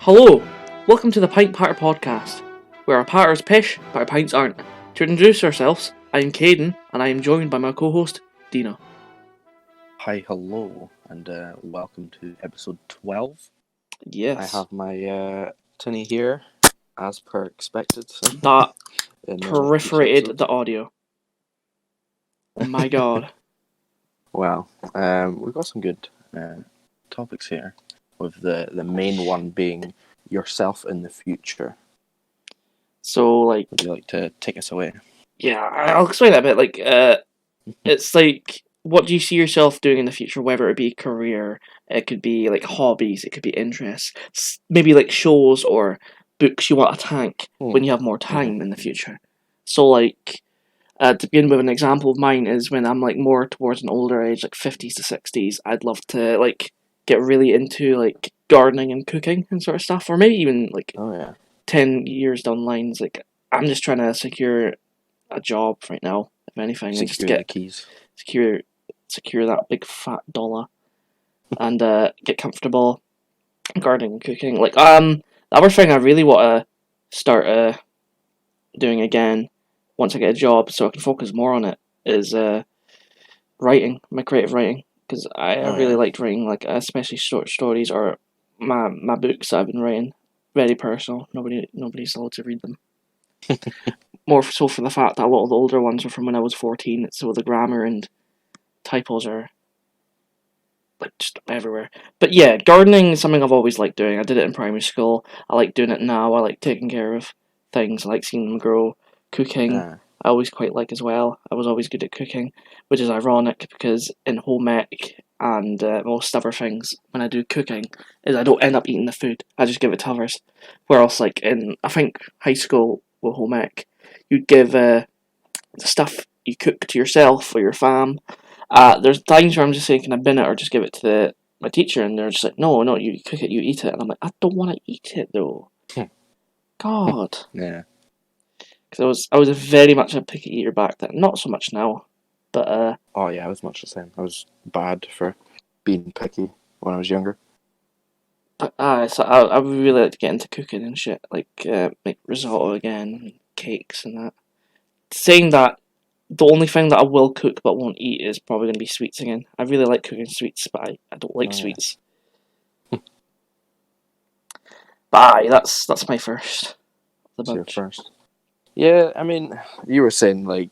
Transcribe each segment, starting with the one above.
Hello, welcome to the Pint Patter podcast, where our patters pish, but our pints aren't. To introduce ourselves, I am Caden, and I am joined by my co-host, Dina. Hi, hello, and welcome to episode 12. Yes. I have my tinny here, as per expected. That in, perforated the audio. Oh my god. Well, we've got some good topics here, with the main one being yourself in the future. So, Would you like to take us away? Yeah, I'll explain that a bit. It's like, what do you see yourself doing in the future, whether it be career, it could be, hobbies, it could be interests, maybe, shows or books you want to tank when you have more time in the future. So, to begin with, an example of mine is when I'm, more towards an older age, 50s to 60s, I'd love to, get really into, gardening and cooking and sort of stuff, or maybe even, 10 years down the lines, I'm just trying to secure a job right now, if anything, and just Secure the keys. secure that big fat dollar, and get comfortable gardening and cooking. The other thing I really want to start doing again once I get a job, so I can focus more on it, is writing, my creative writing, because I really liked writing, especially short stories or my books that I've been writing. Very personal. Nobody's allowed to read them. More so for the fact that a lot of the older ones are from when I was 14, so the grammar and typos are just everywhere. But yeah, gardening is something I've always liked doing. I did it in primary school. I like doing it now. I like taking care of things. I like seeing them grow. Cooking, I always quite like as well. I was always good at cooking, which is ironic because in home ec and most other things, when I do cooking, is I don't end up eating the food. I just give it to others. Whereas, in, I think, high school with home ec, you'd give the stuff you cook to yourself or your fam. There's times where I'm just saying, can I bin it or just give it to my teacher? And they're just like, no, you cook it, you eat it. And I'm like, I don't want to eat it though. God. Yeah. Because I was very much a picky eater back then. Not so much now, but Oh yeah, I was much the same. I was bad for being picky when I was younger. So I would really like to get into cooking and shit, make risotto again, and cakes and that. Saying that, the only thing that I will cook but won't eat is probably going to be sweets again. I really like cooking sweets, but I don't like sweets. But that's my first. That's your first. Yeah, I mean, you were saying,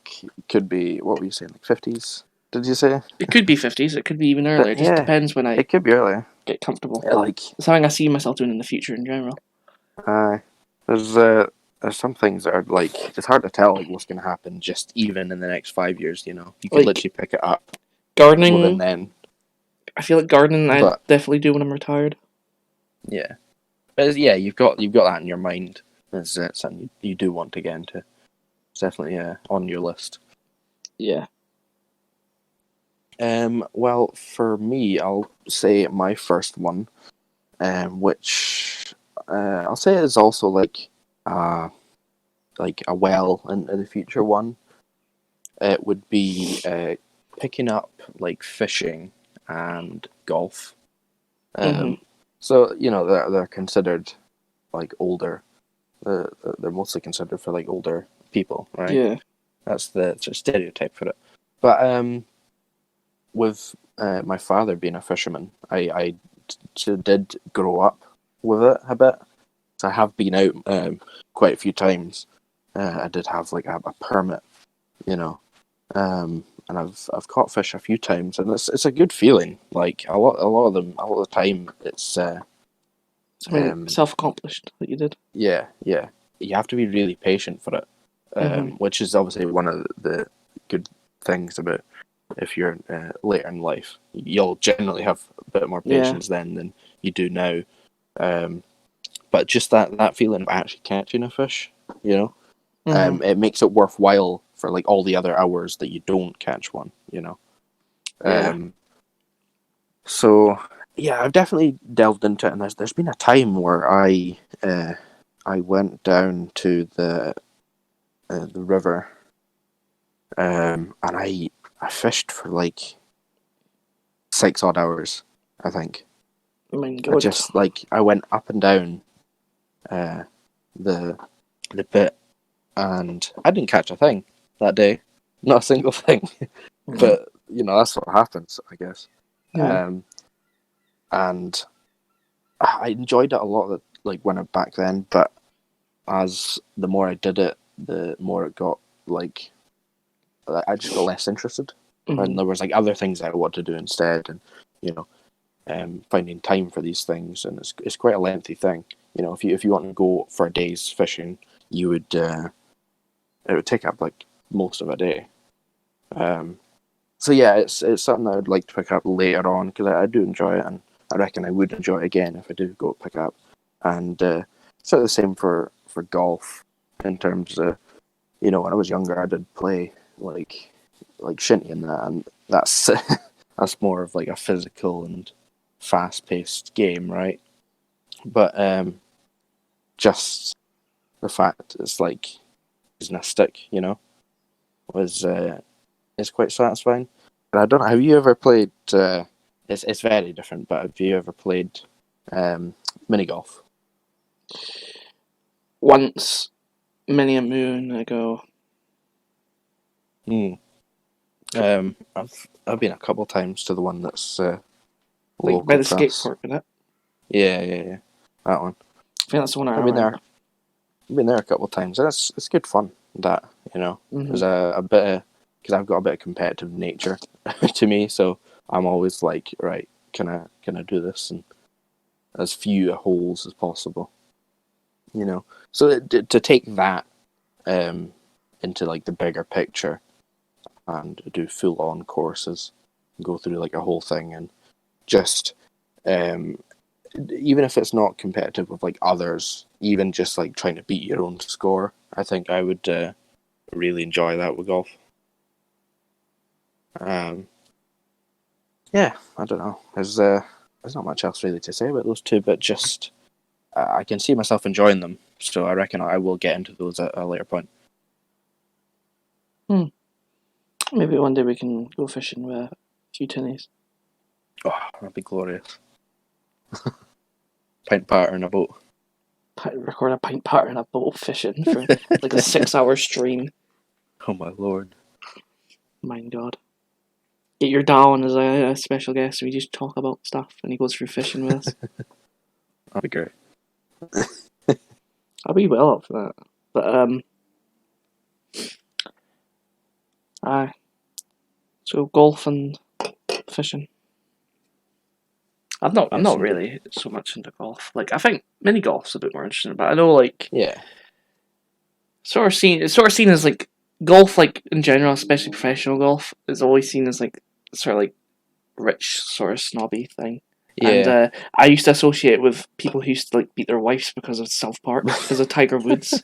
could be, what were you saying, 50s, did you say? It could be 50s, it could be even earlier. It just depends when it could be earlier. Get comfortable. Yeah, it's something I see myself doing in the future in general. There's some things that are, it's hard to tell, what's going to happen just even in the next 5 years, you know? You could literally pick it up. Gardening. Within then. I feel like gardening I definitely do when I'm retired. Yeah. But yeah, you've got that in your mind. It's something you do want to get into. It's definitely on your list. Yeah. Well, for me, I'll say my first one, which I'll say is also a well in the future one. It would be picking up fishing and golf. So they're considered older. They're mostly considered for older people, right? Yeah. That's the stereotype for it. But with my father being a fisherman, I did grow up with it a bit. So I have been out quite a few times. I did have a permit, and I've caught fish a few times, and it's a good feeling. A lot of the time, it's something self-accomplished that you did. Yeah. You have to be really patient for it, which is obviously one of the good things about if you're later in life. You'll generally have a bit more patience then than you do now. But just that feeling of actually catching a fish, it makes it worthwhile for all the other hours that you don't catch one, So yeah, I've definitely delved into it, and there's been a time where I went down to the river, and I fished for 6 odd hours, I think. I mean, I just I went up and down the the bit, and I didn't catch a thing that day, not a single thing. But that's what happens, I guess. Yeah. And I enjoyed it a lot, like when I back then. But as the more I did it, the more it got like I just got less interested, and there was like other things I wanted to do instead, and you know, finding time for these things, and it's quite a lengthy thing. If you want to go for a day's fishing, you would it would take up like most of a day. So yeah, it's something I would like to pick up later on because I do enjoy it, and I reckon I would enjoy it again if I do go pick up. And sort of the same for golf in terms of when I was younger I did play like shinty and that, and that's that's more of like a physical and fast paced game, right? But just the fact it's like businesstic, was is quite satisfying. But I don't know. Have you ever played? It's very different. But have you ever played mini golf? Once, many a moon ago. I've been a couple times to the one that's Like local by the to skate us. park, isn't it? Yeah, that one. I think that's the one I I've been remember. there. I've been there a couple of times, and it's good fun. That there's a bit of because I've got a bit of competitive nature to me, so I'm always like, right, can I do this and as few holes as possible, So to take that into like the bigger picture and do full on courses, go through like a whole thing, and just even if it's not competitive with like others, even just like trying to beat your own score, I think I would really enjoy that with golf. Yeah, I don't know. There's not much else really to say about those two, but just I can see myself enjoying them, so I reckon I will get into those at a later point. Maybe one day we can go fishing with a few tinnies. Oh, that'd be glorious. Pint patter in a boat. Record a pint pattern a boat fishing for like a 6-hour stream. Oh my lord. My God. Get your Darwin as a special guest and we just talk about stuff and he goes through fishing with us. That'd be great. I'll be well up for that. But aye. So golf and fishing. I'm not really so much into golf. Like I think mini golf's a bit more interesting, but I know like Yeah. it's sort of seen as like golf, like in general, especially professional golf, is always seen as like sort of like rich sort of snobby thing. And Yeah. I used to associate it with people who used to like beat their wives because of South Park, because of Tiger Woods.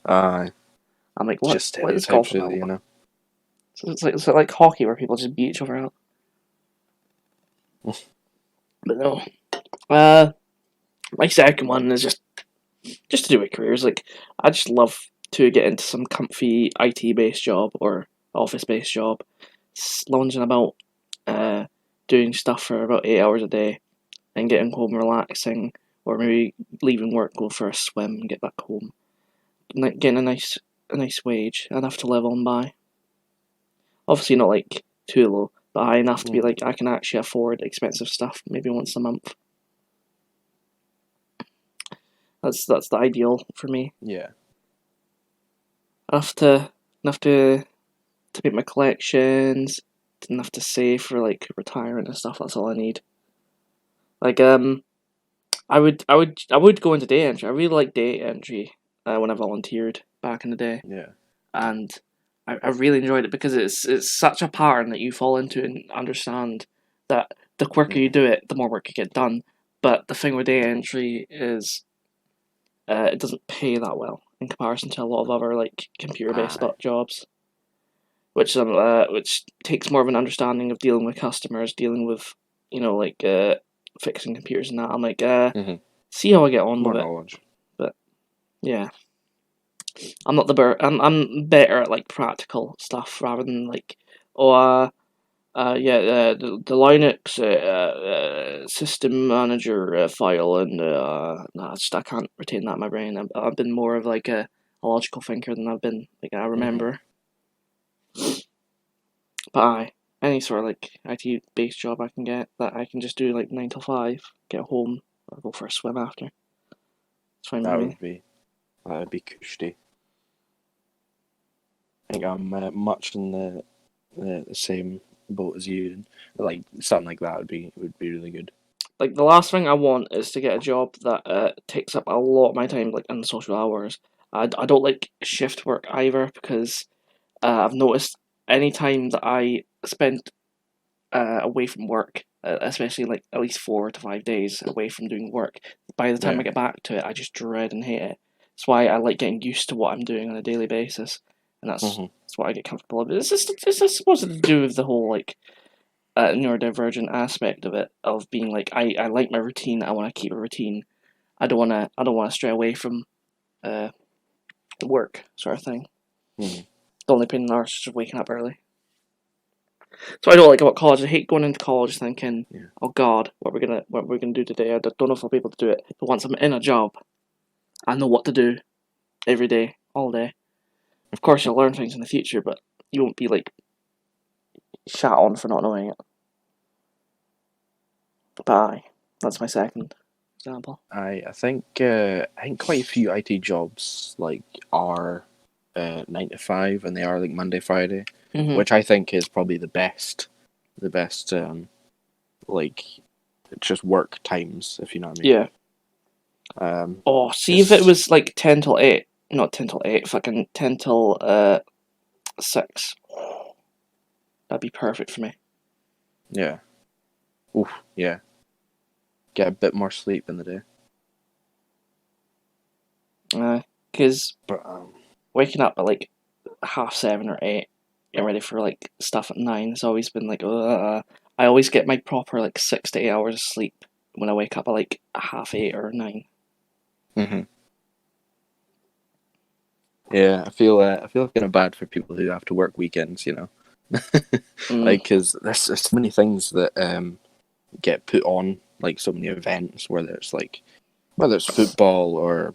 Aye. I'm like, Just what is golf stereotypes, about? really. So it's like hockey where people just beat each other out. But no. My second one is just to do with careers. Like I just love to get into some comfy IT based job or office based job, lounging about, doing stuff for about 8 hours a day, and getting home relaxing, or maybe leaving work, go for a swim, and get back home, getting a nice wage, enough to live on by. Obviously not like too low, but high enough to be like I can actually afford expensive stuff maybe once a month. That's the ideal for me. Yeah. Enough to make my collections, enough to save for like retirement and stuff. That's all I need. Like I would go into data entry. I really like data entry when I volunteered back in the day, Yeah. and I really enjoyed it because it's such a pattern that you fall into and understand that the quicker you do it, the more work you get done. But the thing with data entry is it doesn't pay that well in comparison to a lot of other like computer based jobs, which takes more of an understanding of dealing with customers, dealing with like fixing computers and that. I'm like see how I get on More with it. knowledge. But yeah, I'm better at like practical stuff rather than like the Linux system manager file, and I can't retain that in my brain. I've been more of like a logical thinker than I've been like I Mm-hmm. remember. But any sort of like IT based job I can get that I can just do like 9 to 5, get home, or go for a swim after. It's fine by That me. would be cushy. I think I'm much in the same boat as you. And, like something like that would be really good. Like the last thing I want is to get a job that takes up a lot of my time, like in social hours. I don't like shift work either because I've noticed any time that I spend away from work, especially like at least 4 to 5 days away from doing work, by the time I Yeah. get back to it, I just dread and hate it. That's why I like getting used to what I'm doing on a daily basis, and Mm-hmm. that's what I get comfortable with. It's just supposed to do with the whole like neurodivergent aspect of it, of being like I like my routine. I want to keep a routine. I don't want to stray away from uh work sort of thing. Mm-hmm. The only pain in the arse is just waking up early. So I don't like about college. I hate going into college thinking, Yeah. "Oh God, what we're gonna do today?" I don't know if I'll be able to do it. But once I'm in a job, I know what to do every day, all day. Of course, you'll learn things in the future, but you won't be like shat on for not knowing it. But aye, that's my second example. I think quite a few IT jobs like are 9 to 5, and they are like Monday Friday, Mhm. which I think is probably the best like just work times, if you know what I mean. Yeah. Oh, see if it Because was like 10 till 8, not 10 till 8, fucking 10 till 6. That'd be perfect for me. yeah, oof, yeah, get a bit more sleep in the day. Because But waking up at like half 7 or 8, getting ready for like stuff at 9, has always been like, I always get my proper like 6 to 8 hours of sleep when I wake up at like half 8 or 9. mhm. Yeah, I feel kind of bad for people who have to work weekends, you know, Mm, like because there's so many things that get put on, like so many events, whether it's football or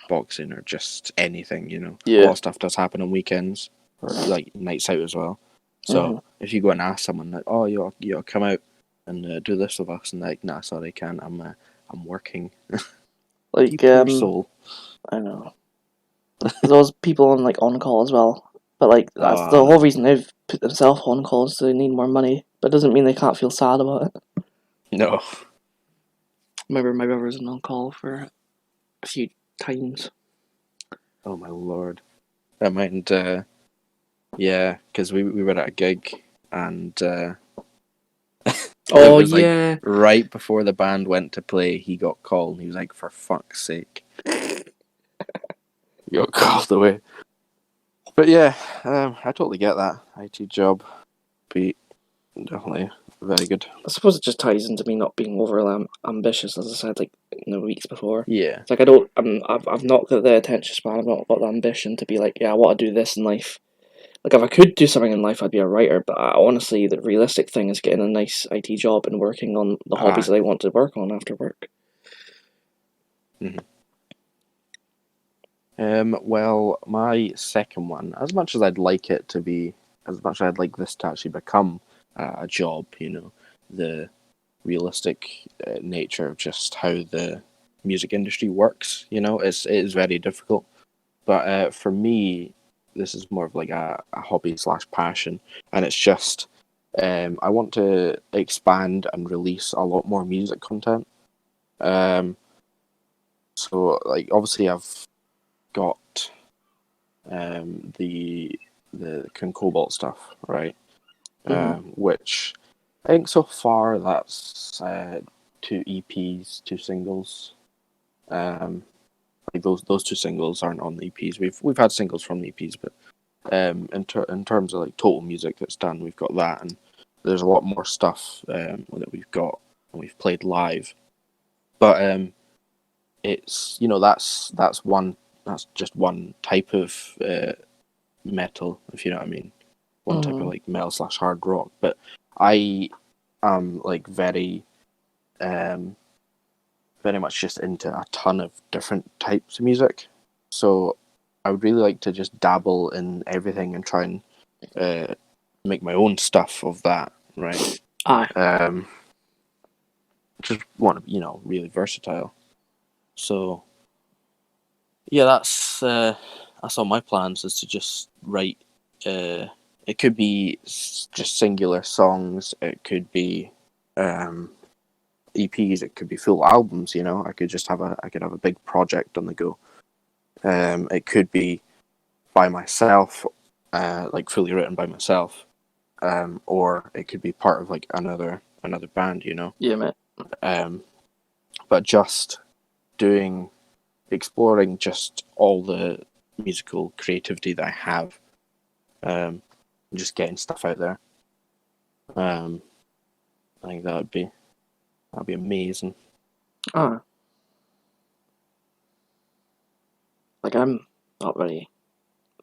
boxing or just anything, a lot yeah. of stuff does happen on weekends or like nights out as well. So hmm if you go and ask someone like, oh, you come out and do this with us, and they're like, nah, sorry, I can't. I'm working. You Like, poor soul. I know. There's always people on like on call as well. But like that's the Uh whole reason they've put themselves on call is they need more money. But it doesn't mean they can't feel sad about it. no. Remember my brother was on call for a few times. Oh my lord. I mind. Yeah, because we were at a gig, and it Oh was like yeah. right before the band went to play, he got called, and he was like, "For fuck's sake!" He got called away. But yeah, I totally get that. IT job, be definitely very good. I suppose it just ties into me not being overly ambitious, as I said like in the weeks before. Yeah. It's like I don't, I've not got the attention span. I've not got the ambition to be like, yeah, I want to do this in life. Like if I could do something in life, I'd be a writer. But honestly, the realistic thing is getting a nice IT job and working on the hobbies Ah. that I want to work on after work. Mhm. Well, my second one, as much as I'd like it to be, as much as I'd like this to actually become a job, the realistic nature of just how the music industry works, it is very difficult. But for me, this is more of like a hobby slash passion, and it's just I want to expand and release a lot more music content. Um, so like obviously I've got the Cobalt stuff, right? hmm Which I think so far that's two EPs, two singles. Um, like those two singles aren't on the EPs. We've had singles from the EPs, but in terms of like total music that's done, we've got that, and there's a lot more stuff that we've got and we've played live. But it's that's just one type of metal, if you know what I mean. one type of like metal / hard rock. But I am like very much just into a ton of different types of music. So I would really like to just dabble in everything and try and make my own stuff of that, right? Aye. Just want to, really versatile. So yeah, that's all my plans, is to just write. It could be just singular songs. It could be EPs. It could be full albums. I could just have a big project on the go. It could be by myself, like fully written by myself, or it could be part of like another band. Yeah, mate. But just exploring just all the musical creativity that I have, just getting stuff out there. I think that'd be amazing. Ah. Like, I'm not very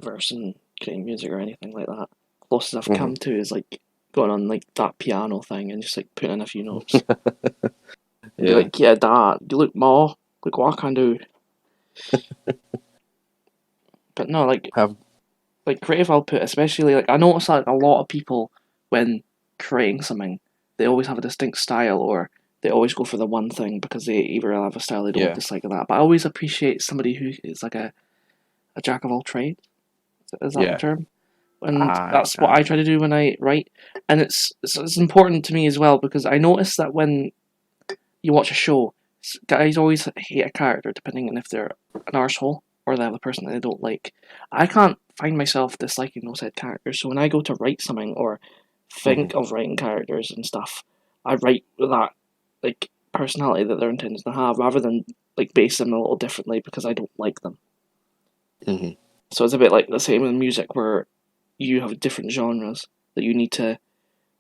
versed in creating music or anything like that. Closest I've come to is like going on like that piano thing and just like putting in a few notes. Yeah. Be like, yeah, Dad, you look more. Look what I can do. But no, like creative output, especially like I notice like a lot of people when creating something, they always have a distinct style, or they always go for the one thing because they either have a style they don't dislike or that. But I always appreciate somebody who is like a jack of all trades. Is that the term? And that's what I try to do when I write. And it's important to me as well, because I notice that when you watch a show, guys always hate a character depending on if they're an arsehole or they have a person that they don't like. I can't find myself disliking those said characters, so when I go to write something or think of writing characters and stuff, I write with that like personality that they're intended to have, rather than like base them a little differently because I don't like them. So it's a bit like the same in music, where you have different genres that you need to,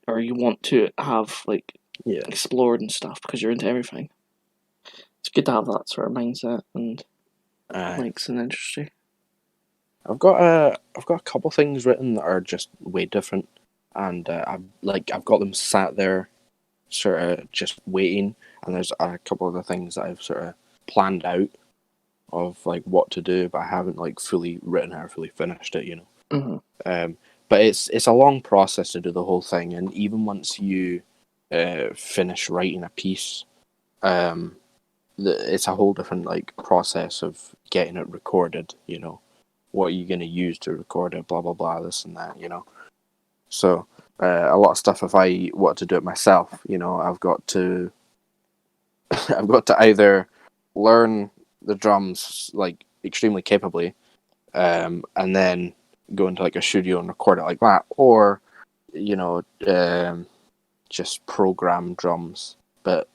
or you want to have like explored and stuff because you're into everything. It's good to have that sort of mindset, and makes an industry. I've got a couple things written that are just way different, and I've got them sat there, sort of just waiting. And there's a couple of the things that I've sort of planned out of like what to do, but I haven't like fully written it or fully finished it. But it's a long process to do the whole thing, and even once you finish writing a piece, it's a whole different like process of getting it recorded. What are you going to use to record it? Blah blah blah. This and that. So a lot of stuff. If I want to do it myself, I've got to either learn the drums like extremely capably, and then go into like a studio and record it like that, or just program drums. But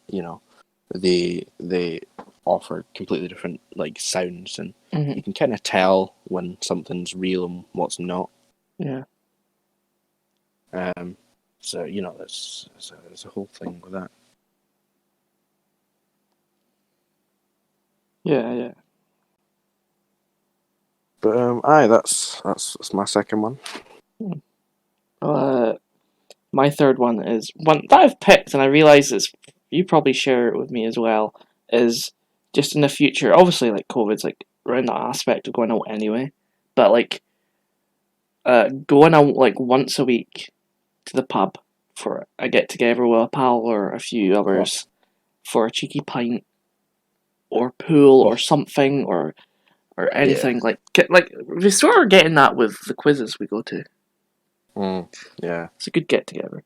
they offer completely different like sounds, and you can kind of tell when something's real and what's not. Yeah. So there's a whole thing with that. Yeah. But that's my second one. My third one is one that I've picked, and I realise is you probably share it with me as well. Is just in the future, obviously, like COVID's like around that aspect of going out anyway, but like going out like once a week to the pub for a get together with a pal or a few others for a cheeky pint or pool or something or anything like we sort of getting that with the quizzes we go to. Yeah, it's a good get together.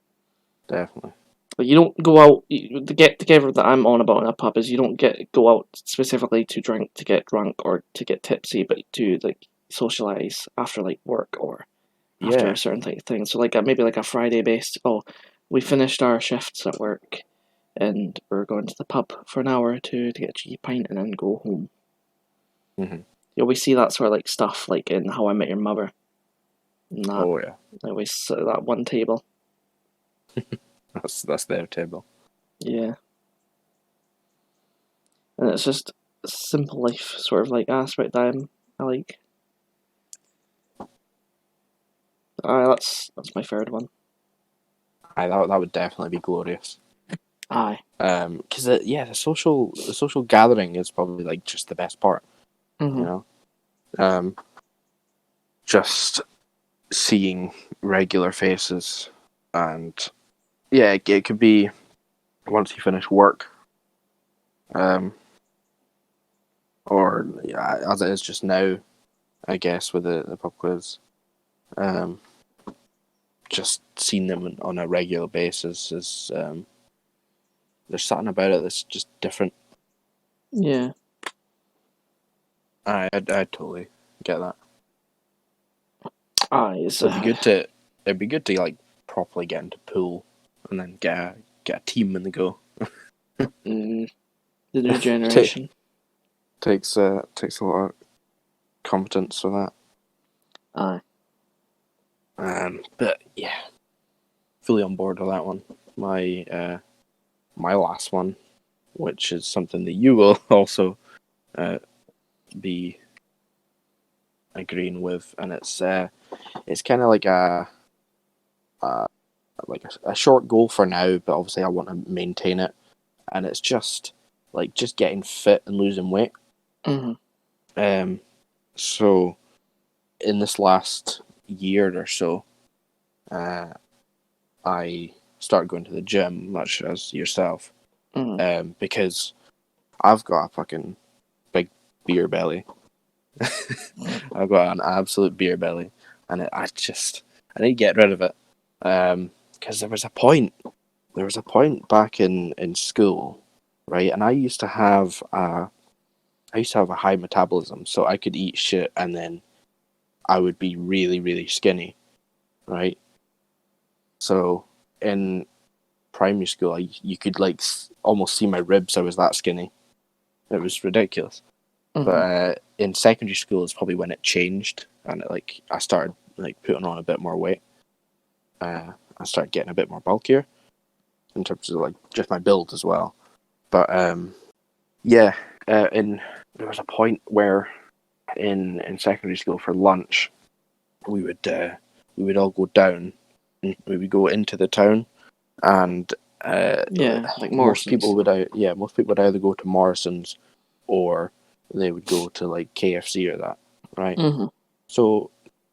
Definitely. But you don't go out. The get together that I'm on about in a pub is you don't go out specifically to drink, to get drunk, or to get tipsy, but to like socialize after like work or after a certain thing. So like maybe like a Friday based. Oh, we finished our shifts at work, and we're going to the pub for an hour or two to get a cheeky pint and then go home. You always see that sort of like stuff like in How I Met Your Mother. And that, oh yeah. They always sit at that one table. That's their table. Yeah. And it's just a simple life sort of like aspect I like. That's my third one. That would definitely be glorious. Aye. Because the social gathering is probably like just the best part. You know, just seeing regular faces, and yeah, it could be once you finish work, or as it is just now, I guess with the pub quiz, just seeing them on a regular basis is there's something about it that's just different. Yeah. I totally get that. Aye. It'd be good to like properly get into pool and then get a team in the go. The new generation. takes a lot of competence for that. Aye. But yeah, fully on board with that one. My last one, which is something that you will also be agreeing with, and it's kind of like a short goal for now, but obviously I want to maintain it, and it's just getting fit and losing weight. So in this last year or so, I started going to the gym, much as yourself, because I've got a fucking big beer belly. I've got an absolute beer belly, and I need to get rid of it. Because there was a point back in school, right? And I used to have a high metabolism, so I could eat shit and then I would be really, really skinny, right? So in primary school, you could like almost see my ribs. I was that skinny. It was ridiculous. But in secondary school is probably when it changed, and I started like putting on a bit more weight. I started getting a bit more bulkier in terms of like just my build as well. But there was a point where in secondary school for lunch, we would all go down, and we would go into the town, and like most Morrison's. people would either go to Morrison's or they would go to like KFC or that, right? So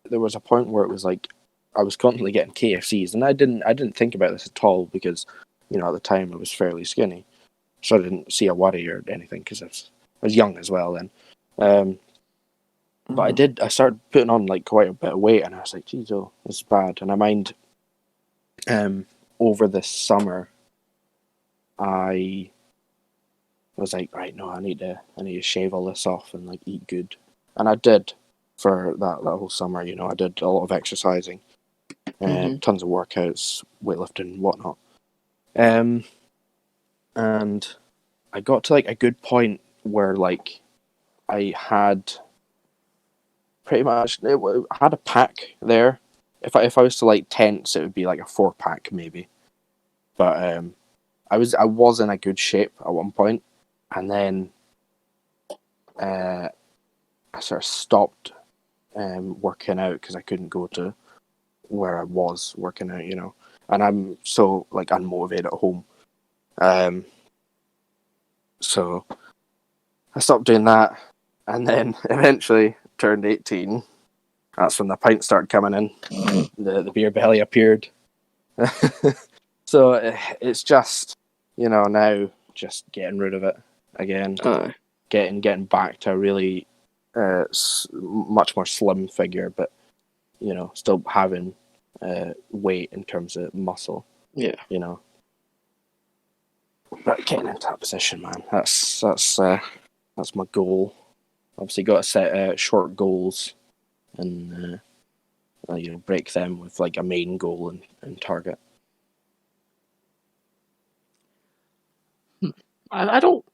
there was a point where it was like I was constantly getting KFCs, and I didn't think about this at all because at the time I was fairly skinny, so I didn't see a worry or anything because I was young as well then. But I started putting on like quite a bit of weight, and I was like, geez, oh, this is bad. And I mind over this summer, I was like, right, no, I need to shave all this off and like eat good, and I did for that whole summer. I did a lot of exercising, tons of workouts, weightlifting, and whatnot. And I got to like a good point where like I had pretty much I had a pack there. If I was to like tense, it would be like a 4-pack maybe. But I was in a good shape at one point, and then I sort of stopped working out because I couldn't go to where I was working out, and I'm so like unmotivated at home. So I stopped doing that, and then eventually turned 18. That's when the pint started coming in. The beer belly appeared. So it's just now just getting rid of it again. Getting back to a really much more slim figure, but still having weight in terms of muscle. Yeah. But getting into that position, man, that's my goal. Obviously, got to set short goals and break them with like a main goal and target. I don't.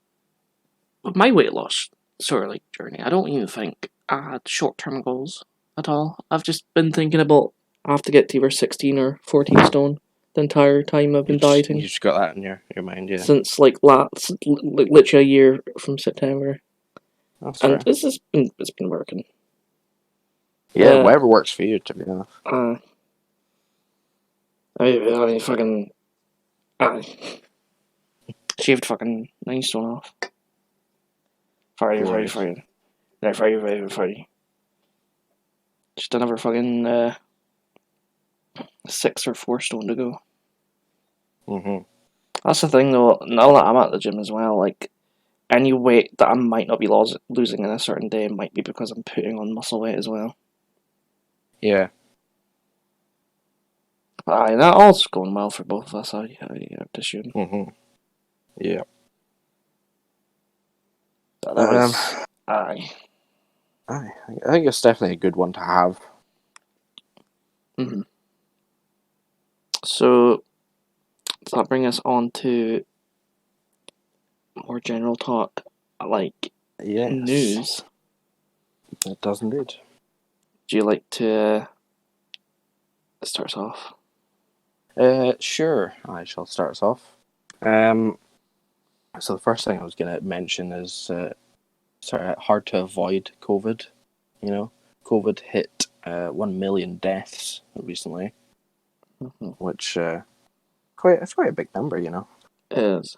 With my weight loss sort of like journey, I don't even think I had short-term goals at all. I've just been thinking about I have to get to either 16 or 14 stone the entire time I've been dieting. You just got that in your mind, yeah. Since like literally a year from September. That's and fair. it's been working. Yeah, whatever works for you, to be honest. I mean fucking. Aye. Shaved fucking 9 stone off. Friday. Glorious. Right, Friday. Just another fucking 6 or 4 stone to go. Hmm. That's the thing though, now that I'm at the gym as well, like, any weight that I might not be losing in a certain day might be because I'm putting on muscle weight as well. Yeah. Aye, that all's going well for both of us, I have to assume. Hmm. Yeah. That Um, was... Aye. I think it's definitely a good one to have. Mm-hmm. So, does that bring us on to more general talk, like Yes, news? it does indeed. Do you like to start us off? Sure. I shall start us off. So the first thing I was going to mention is sort of hard to avoid COVID. You know, COVID hit 1 million deaths recently, Mm-hmm. which it's quite a big number. You know. It is.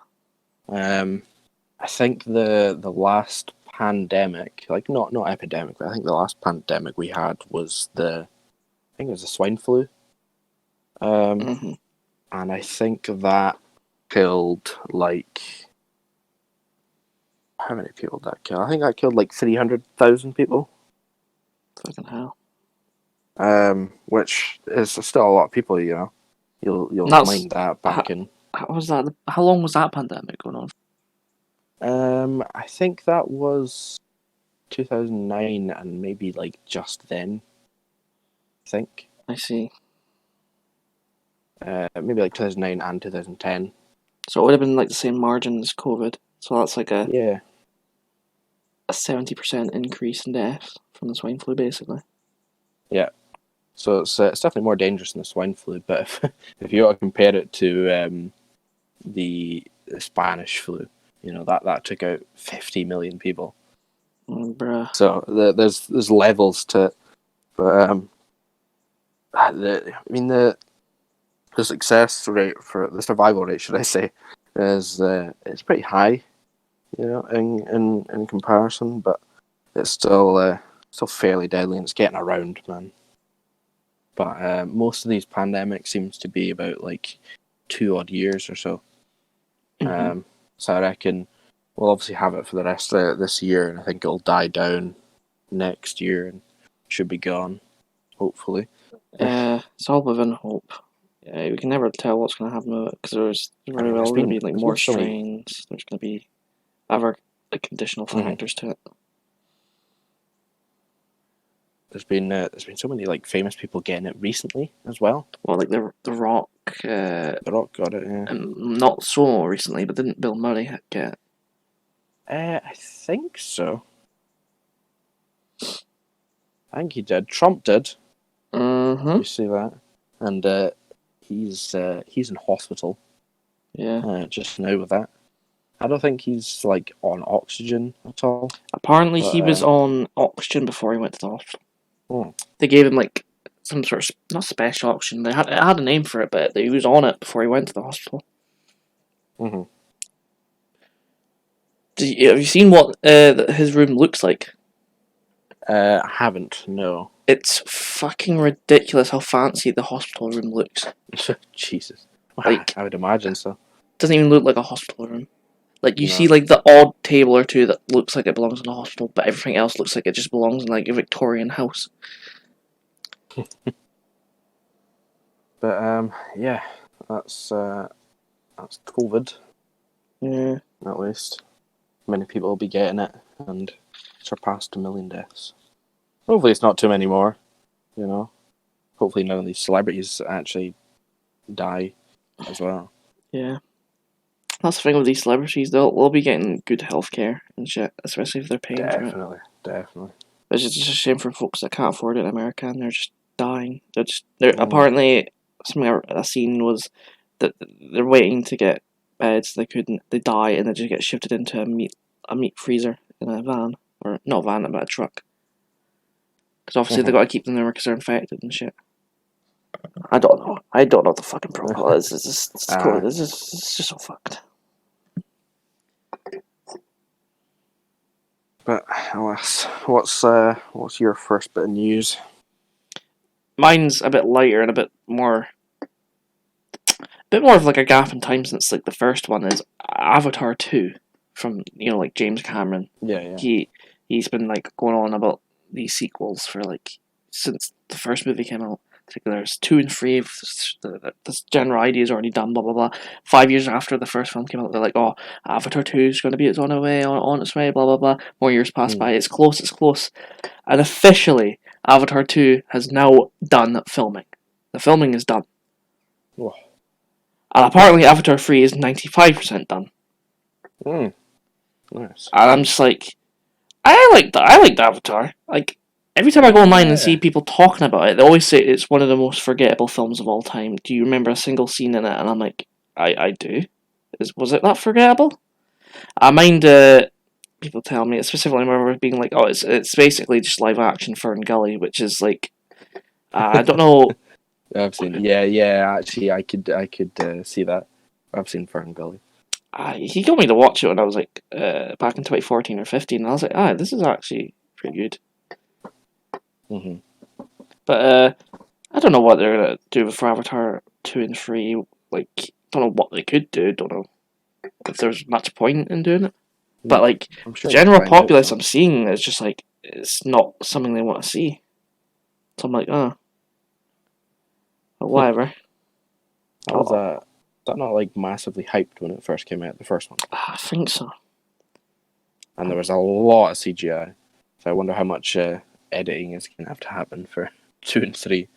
I think the last pandemic, like not epidemic, but I think the last pandemic we had was I think it was the swine flu. Mm-hmm. And I think that killed like how many people did that kill? I think that killed like 300,000 people. Fucking hell. Which is still a lot of people. You know, you'll That's... mind that back in. How was that? How long was that pandemic going on? I think that was 2009, and maybe like just then. I think I see. maybe like 2009 and 2010. So it would have been like the same margin as COVID. So that's like Yeah, a 70% increase in deaths from the swine flu, basically. yeah. So it's definitely more dangerous than the swine flu. But if you want to compare it to the Spanish flu, you know that took out 50 million people. Bruh. So there's levels to it. But I mean the success rate for the survival rate, should I say, is it's pretty high, you know, in comparison. But it's still fairly deadly, and it's getting around, man. But most of these pandemics seems to be about like 2 odd years or so. Mm-hmm. So I reckon we'll obviously have it for the rest of this year, and I think it'll die down next year and should be gone, hopefully. It's all within hope. Yeah, we can never tell what's going to happen with it because there's I very mean, well going to be like there's been more so many. strains. There's going to be other like conditional Mhm. factors to it. There's been so many like famous people getting it recently as well. Well, like the Rock, The Rock got it. Yeah. and not so recently, but didn't Bill Murray get it? I think so. I think he did. Trump did. Mm-hmm. You see that? And he's in hospital Yeah. just now with that. I don't think he's like on oxygen at all. Apparently, But he was on oxygen before he went to the hospital. oh, They gave him like some sort of not special oxygen. It had a name for it, but he was on it before he went to the hospital. mm-hmm. Have you seen what his room looks like? I haven't. No. It's fucking ridiculous how fancy the hospital room looks. Jesus. Like, I would imagine so. doesn't even look like a hospital room. Like, you see No. like the odd table or two that looks like it belongs in a hospital, but everything else looks like it just belongs in like a Victorian house. But yeah, that's COVID Yeah. at least. Many people will be getting it and surpassed 1 million deaths. Hopefully, it's not too many more. You know, hopefully none of these celebrities actually die as well. Yeah. That's the thing with these celebrities, they'll be getting good healthcare and shit, especially if they're paying for it. Definitely. It's just a shame for folks that can't afford it in America and they're just dying. They're Mm. apparently something I seen was that they're waiting to get beds. They die and they just get shifted into a meat freezer in a van, or not a van but a truck. Because obviously Mm-hmm. they got to keep them there because they're infected and shit. I don't know. I don't know what the fucking protocol is. Ah. It's just so fucked. But Alice, what's your first bit of news? Mine's a bit lighter and a bit more of like a gap in time since like the first one is Avatar 2 from like James Cameron. Yeah. He's been like going on about these sequels for like since the first movie came out. Like there's 2 and 3. This general idea is already done. Blah blah blah. 5 years after the first film came out, they're like, "Oh, Avatar 2 is going to be on its way." Blah blah blah. More years pass by. It's close, and officially, Avatar 2 has now done filming. The filming is done. Whoa. And apparently Avatar 3 is 95% done. Nice. And I'm just like, I liked Avatar. Like, every time I go online and see people talking about it, they always say it's one of the most forgettable films of all time. Do you remember a single scene in it? And I'm like, I do. Was it that forgettable? I mind people tell me, specifically I remember being like, oh, it's basically just live action Fern Gully, which is like, I don't know. I've seen. Yeah. Actually, I could see that. I've seen Fern Gully. He got me to watch it when I was like back in 2014 or 15, and I was like, this is actually pretty good. But I don't know what they're gonna do for Avatar 2 and 3. Like, don't know what they could do. Don't know if there's much point in doing it. But like, I'm sure the general populace I'm seeing is just like it's not something they want to see. So I'm like, but whatever. Was that not like massively hyped when it first came out? The first one. I think so. And there was a lot of CGI. So I wonder how much editing is going to have to happen for 2 and 3.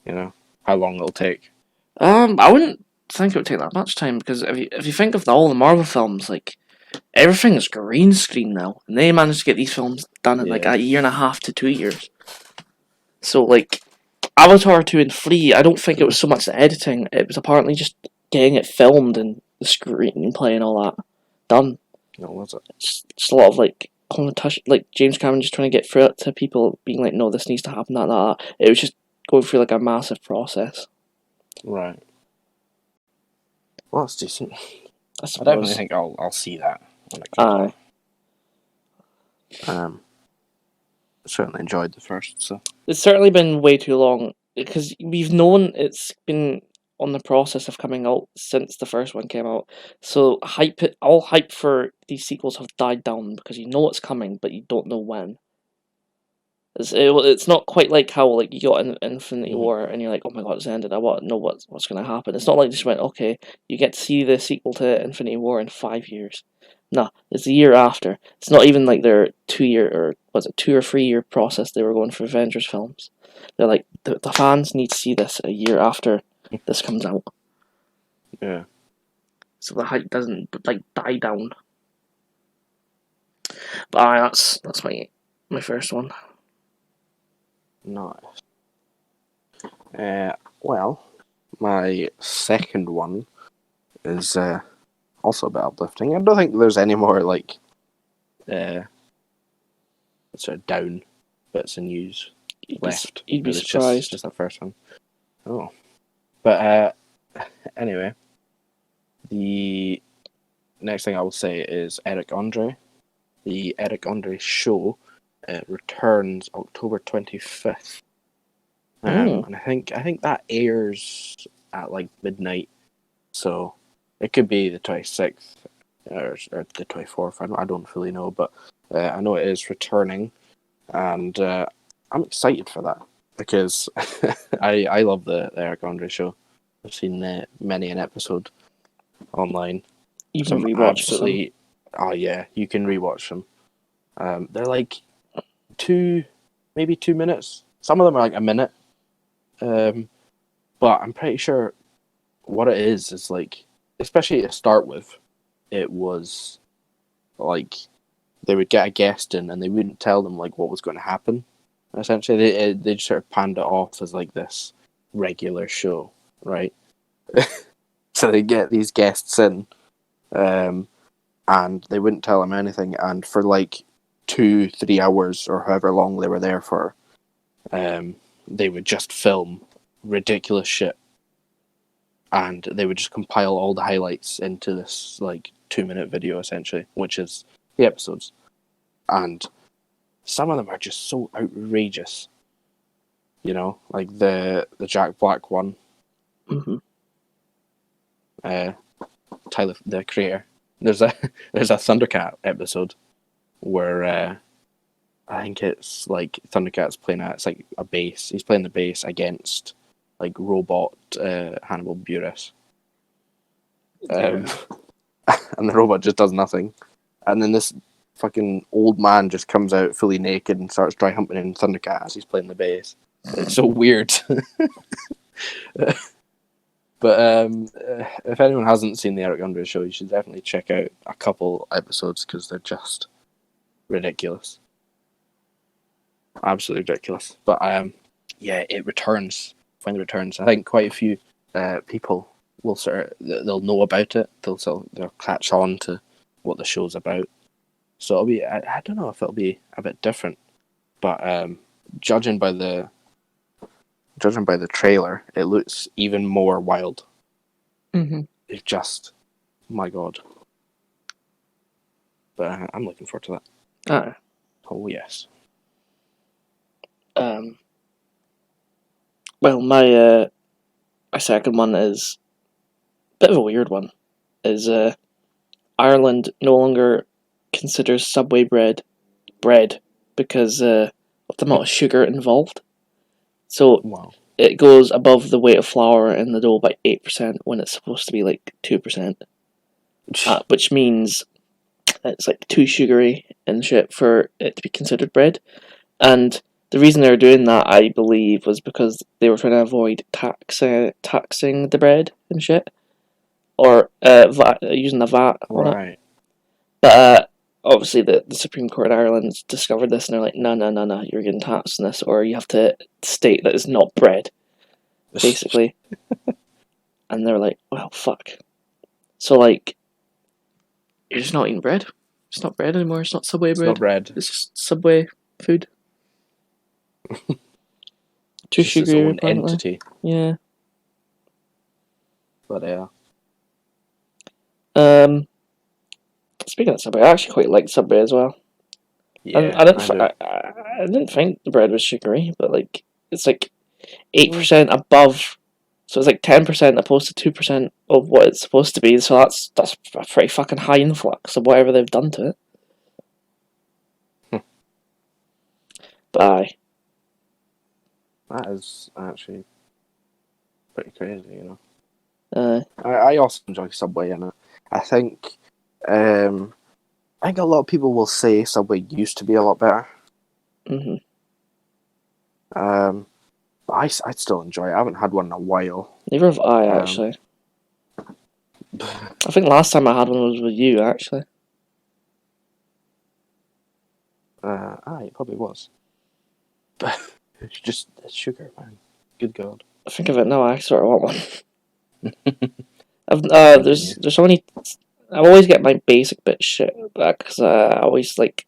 You know, how long it'll take. I wouldn't think it would take that much time because if you think of all the Marvel films, like everything is green screen now, and they managed to get these films done in like a year and a half to 2 years. So like Avatar 2 and 3, I don't think it was so much the editing; it was apparently just getting it filmed and the screenplay and all that done. No, was it? It's just a lot of like like James Cameron just trying to get through it to people being like, no, this needs to happen, that. It was just going through like a massive process. Right. Well, that's decent. I definitely think I'll see that when it comes out. Certainly enjoyed the first, so it's certainly been way too long because we've known it's been on the process of coming out since the first one came out. So all hype for these sequels have died down because you know it's coming, but you don't know when. It's not quite like how like you got an Infinity War and you're like, oh my god, it's ended. I want to know what's going to happen. It's not like they just went, okay, you get to see the sequel to Infinity War in 5 years. Nah, it's the year after. It's not even like their 2 year or was it 2 or 3 year process they were going for Avengers films. They're like the fans need to see this a year after this comes out. Yeah. So the hype doesn't like die down. But that's my first one. Nice. Well, my second one is also a bit uplifting. I don't think there's any more like sort of down bits of news left. You'd be surprised. Just that first one. Oh, but anyway, the next thing I will say is Eric Andre. The Eric Andre show returns October 25th. And I think that airs at like midnight, so it could be the 26th or the 24th. I don't fully know, but I know it is returning, and I'm excited for that because I love the Eric Andre show. I've seen many an episode online. You can rewatch them. Oh yeah, you can rewatch them. They're like 2 minutes. Some of them are like a minute. But I'm pretty sure what it is like, especially to start with, it was like they would get a guest in and they wouldn't tell them like what was going to happen. Essentially, they just sort of panned it off as like this regular show, right? So they get these guests in, and they wouldn't tell them anything. And for like 2-3 hours or however long they were there for, they would just film ridiculous shit, and they would just compile all the highlights into this like 2-minute video essentially, which is the episodes, and some of them are just so outrageous. You know, like the Jack Black one. Mm-hmm. Tyler, the creator. There's a Thundercat episode where I think it's like Thundercat's playing it's like a bass. He's playing the bass against like robot Hannibal Buress. And the robot just does nothing. And then this fucking old man just comes out fully naked and starts dry humping in Thundercat as he's playing the bass. It's so weird. But if anyone hasn't seen the Eric Andre show, you should definitely check out a couple episodes because they're just ridiculous. Absolutely ridiculous. But yeah, it returns. When it returns, I think quite a few people will they'll know about it. They'll catch on to what the show's about. So it'll be. I don't know if it'll be a bit different, but judging by the trailer, it looks even more wild. Mm-hmm. It's just, my god. But I'm looking forward to that. Oh yes. Well, my second one is a bit of a weird one. Is Ireland no longer considers Subway bread because of the amount of sugar involved. So Wow. it goes above the weight of flour in the dough by 8% when it's supposed to be like 2%. Which means it's like too sugary and shit for it to be considered bread. And the reason they were doing that, I believe, was because they were trying to avoid taxing the bread and shit. Or using the VAT on it. Right. But obviously the Supreme Court of Ireland discovered this and they're like, no, you're getting taxed on this, or you have to state that it's not bread, basically. And they're like, well, fuck. So, like, you're just not eating bread. It's not bread anymore. It's not Subway bread. It's not bread. It's just Subway food. Too It's sugary, its own apparently. entity. Yeah. But yeah. Speaking of Subway, I actually quite like Subway as well. Yeah. I didn't think the bread was sugary, but like it's like 8% above, so it's like 10% opposed to 2% of what it's supposed to be. So that's a pretty fucking high influx of whatever they've done to it. But aye. That is actually pretty crazy, you know. Uh, I also enjoy Subway, and I think a lot of people will say Subway used to be a lot better. mm-hmm. But I still enjoy it. I haven't had one in a while. Neither have I, actually. I think last time I had one was with you, actually. It probably was. But it's sugar, man. Good God. I think of it now, I sort of want one. There's only... I always get my basic bit shit back, because I always, like,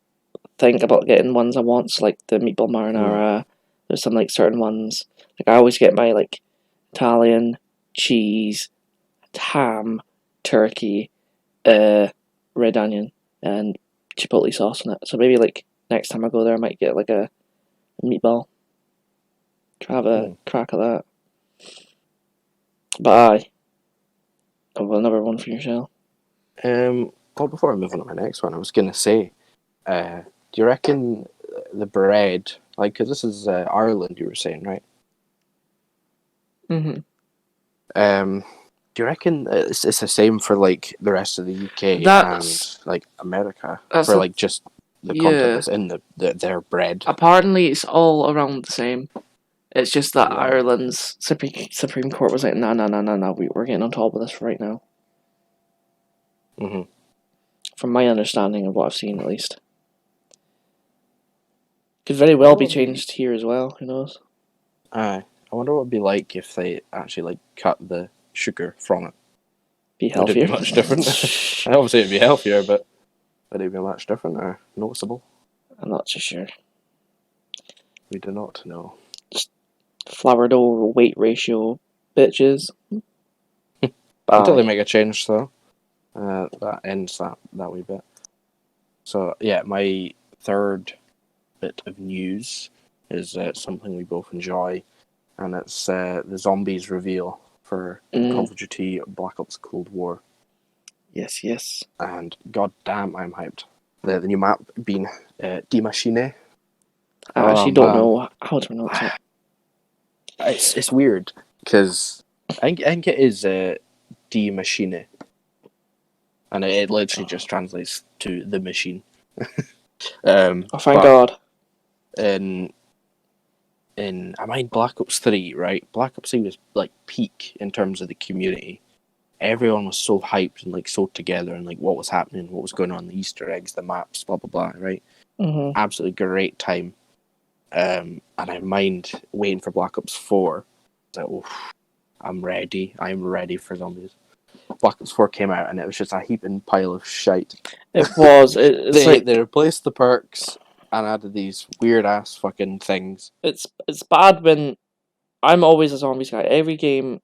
think about getting ones I want, so, like, the meatball marinara. There's some, like, certain ones. Like, I always get my, like, Italian, cheese, ham, turkey, red onion, and chipotle sauce on it. So maybe, like, next time I go there, I might get, like, a meatball. Try have a crack at that. But aye. Oh, well, another one for yourself. Well, before I move on to my next one, I was going to say, do you reckon the bread, like, because this is Ireland, you were saying, right? Mm-hmm. Do you reckon it's the same for, like, the rest of the UK and, like, America? For, like, just the content that's in their bread? Apparently, it's all around the same. It's just that Ireland's Supreme Court was like, no, we're getting on top of this right now. Mm-hmm. From my understanding of what I've seen, at least. Could very well be changed here as well, who knows? I wonder what it'd be like if they actually, like, cut the sugar from it. Be healthier. Would it be much different? Obviously it'd be healthier, but would it be much different or noticeable? I'm not so sure. We do not know. Just flour dough weight ratio bitches. Until they Aye. make a change, though. That ends that wee bit. So, yeah, my third bit of news is something we both enjoy, and it's the zombies reveal for Call of Duty Black Ops Cold War. Yes, yes. And god damn, I'm hyped. The new map being Die Maschine. I actually don't know how to pronounce it. It's weird, because I think it is Die Maschine. And it literally just translates to the machine. Oh, thank but God. in I mind Black Ops 3, right? Black Ops 3 was like peak in terms of the community. Everyone was so hyped and like so together, and like what was happening, what was going on, the Easter eggs, the maps, blah blah blah, right? Mm-hmm. Absolutely great time. And I mind waiting for Black Ops 4. It's like, oof, I'm ready for zombies. Black Ops 4 came out and it was just a heaping pile of shite. It was. It's They like replaced the perks and added these weird ass fucking things. it's bad when I'm always a zombies guy. Every game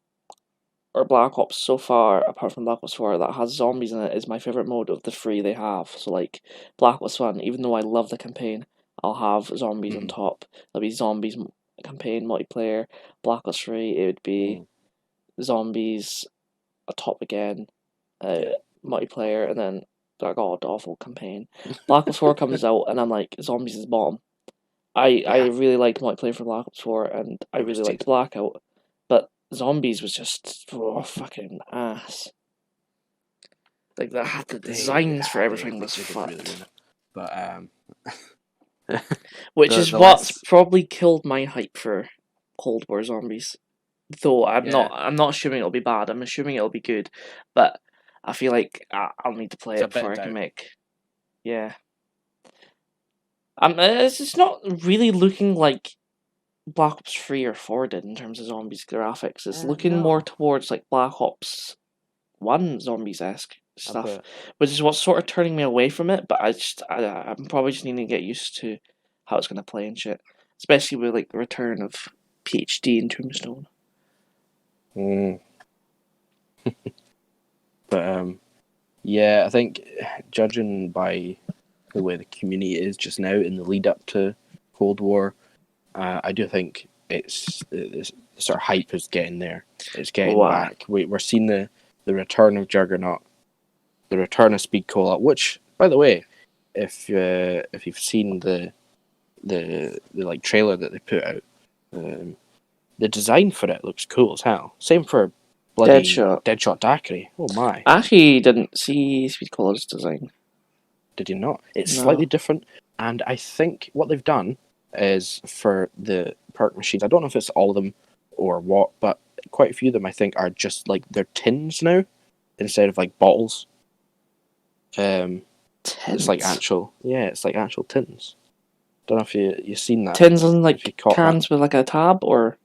or Black Ops so far, apart from Black Ops 4, that has zombies in it is my favourite mode of the three they have. So like Black Ops 1, even though I love the campaign, I'll have zombies on top. There'll be zombies campaign multiplayer. Black Ops 3, it would be zombies atop again, multiplayer, and then that god awful campaign. Black Ops 4 comes out and I'm like, zombies is bottom. I really liked multiplayer for Black Ops 4 and I really liked Blackout, but zombies was just fucking ass. Like the designs for everything was fucked. But Which the is the what's less probably killed my hype for Cold War Zombies. Though yeah, I'm not assuming it'll be bad. I'm assuming it'll be good, but I feel like I'll need to play it's a it before bit I can down. make. Yeah, it's just not really looking like Black Ops 3 or 4 did in terms of zombies graphics. It's looking more No, towards like Black Ops 1 zombies esque a stuff, bit. which is what's sort of turning me away from it. But I'm probably just needing to get used to how it's gonna play and shit, especially with like the return of PhD and Tombstone. Mm. But yeah, I think judging by the way the community is just now in the lead up to Cold War, I do think it's sort of hype is getting there. It's getting Why? back. We're seeing the return of Juggernaut, the return of Speed Cola. Which, by the way, if you've seen the like trailer that they put out, the design for it looks cool as hell. Same for bloody Deadshot. Deadshot Daiquiri. Oh my! I actually didn't see Speed Cola's design. Did you not? It's slightly No. different, and I think what they've done is for the perk machines. I don't know if it's all of them or what, but quite a few of them I think are just like they're tins now instead of like bottles. It's like Tins. actual, yeah, it's like actual tins. Don't know if you've seen that. Tins and If you like caught that, cans with like a tab or.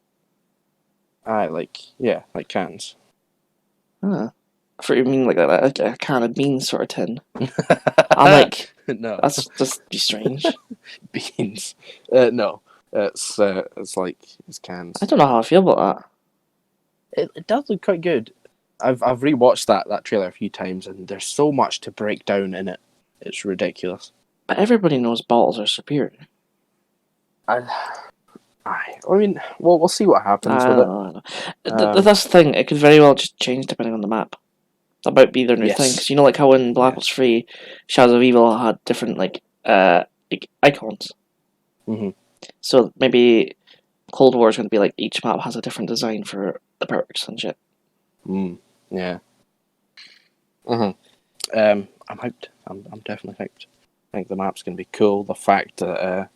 like yeah, like cans. Huh. I thought you mean like a can of beans sort of tin. I'm like, No that's just be strange. beans. No, it's it's cans. I don't know how I feel about that. It does look quite good. I've rewatched that trailer a few times, and there's so much to break down in it. It's ridiculous. But everybody knows bottles are superior. I mean, we'll see what happens I with don't it. know. I don't know. That's the thing. It could very well just change depending on the map. That might be their new thing. Because Yes. you know, like how in Black Yeah. Ops 3, Shadows of Evil had different like icons. Mm-hmm. So maybe Cold War is going to be like each map has a different design for the perks and shit. Yeah. Mm-hmm. I'm hyped. I'm definitely hyped. I think the map's gonna be cool. The fact that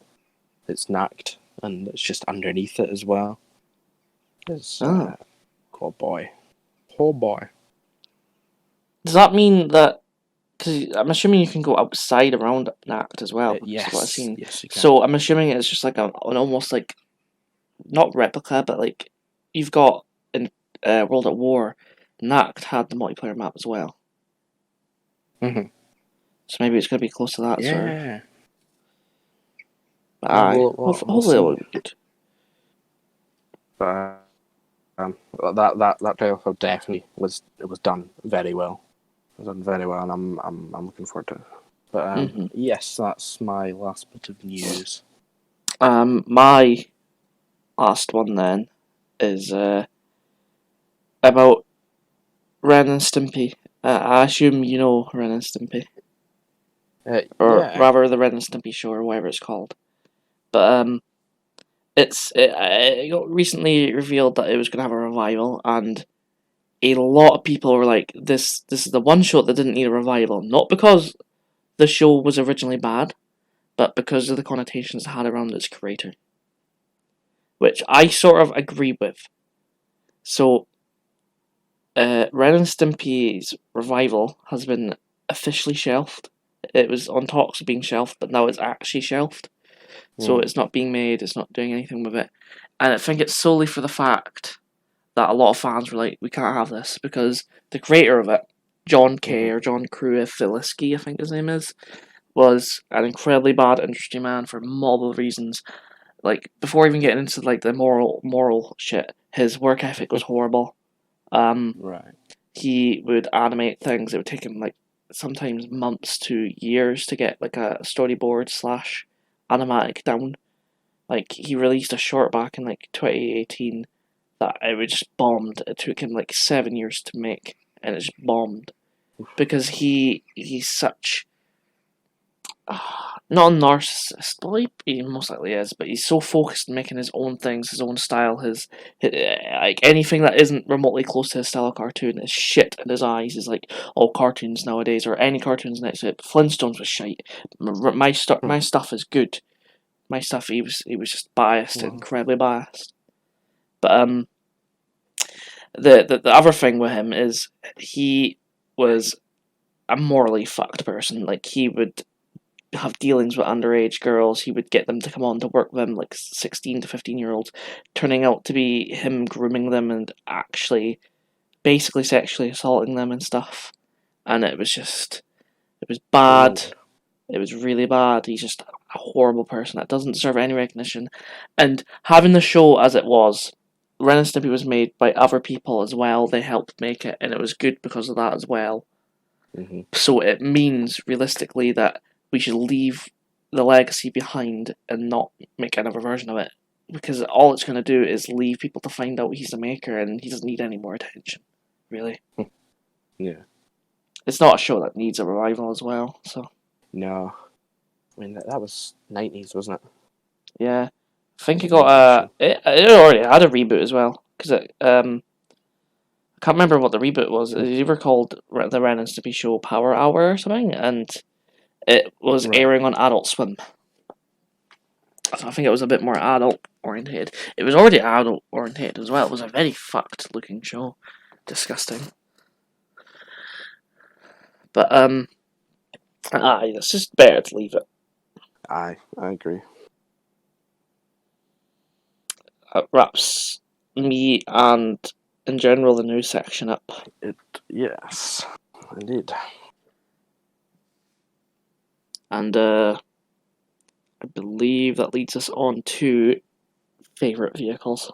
it's knacked and it's just underneath it as well is Oh. oh boy, oh boy. Does that mean that? Because I'm assuming you can go outside around Nact as well. Because of what I've Yes, seen. yes you can. So I'm assuming it's just like an almost like not replica, but like you've got in World at War, Nact had the multiplayer map as well. Mm-hmm. So maybe it's gonna be close to that. Sort of. Yeah. Aye. We'll Hopefully see. it'll be good. But that episode definitely was done very well. It was done very well, and I'm looking forward to it. But yes, that's my last bit of news. My last one then is about Ren and Stimpy. I assume you know Ren and Stimpy, or Yeah. rather the Ren and Stimpy show, or whatever it's called. But it got recently revealed that it was going to have a revival, and a lot of people were like, "This is the one show that didn't need a revival, not because the show was originally bad, but because of the connotations it had around its creator," which I sort of agree with. So, Ren and Stimpy's revival has been officially shelved. It was on talks of being shelved, but now it's actually shelved. So it's not being made, it's not doing anything with it. And I think it's solely for the fact that a lot of fans were like, we can't have this, because the creator of it, John Kay, or John Kruifilisky, I think his name is, was an incredibly bad industry man for multiple reasons. Like, before even getting into like the moral shit, his work ethic was horrible. Right. He would animate things. It would take him like sometimes months to years to get like a storyboard slash animatic down. Like, he released a short back in like 2018 that it was just bombed. It took him like 7 years to make, and it just bombed because he's such not a narcissist. Well, he most likely is, but he's so focused on making his own things, his own style, his like anything that isn't remotely close to his style of cartoon is shit in his eyes. He's like, all cartoons nowadays, or any cartoons next to it. Flintstones was shite. My stuff is good. My stuff, he was just biased, incredibly biased. But the other thing with him is he was a morally fucked person. Like, he would have dealings with underage girls. He would get them to come on to work with him, like 16 to 15-year-olds, turning out to be him grooming them and actually basically sexually assaulting them and stuff. And it was bad. Ooh. It was really bad. He's just a horrible person that doesn't deserve any recognition. And having the show as it was, Ren and Stimpy was made by other people as well. They helped make it, and it was good because of that as well. So it means, realistically, that we should leave the legacy behind and not make another version of it. Because all it's going to do is leave people to find out he's the maker, and he doesn't need any more attention. Really. Yeah. It's not a show that needs a revival as well, so... No. I mean, that was 90s, wasn't it? Yeah. I think it got it already had a reboot as well, because I can't remember what the reboot was. It was either called the Ren and Stimpy Show Power Hour or something, and it was airing on Adult Swim. So I think it was a bit more adult oriented. It was already adult oriented as well. It was a very fucked looking show, disgusting. But it's just better to leave it. I agree. It wraps me and, in general, the news section up. Yes, indeed. And I believe that leads us on to favourite vehicles.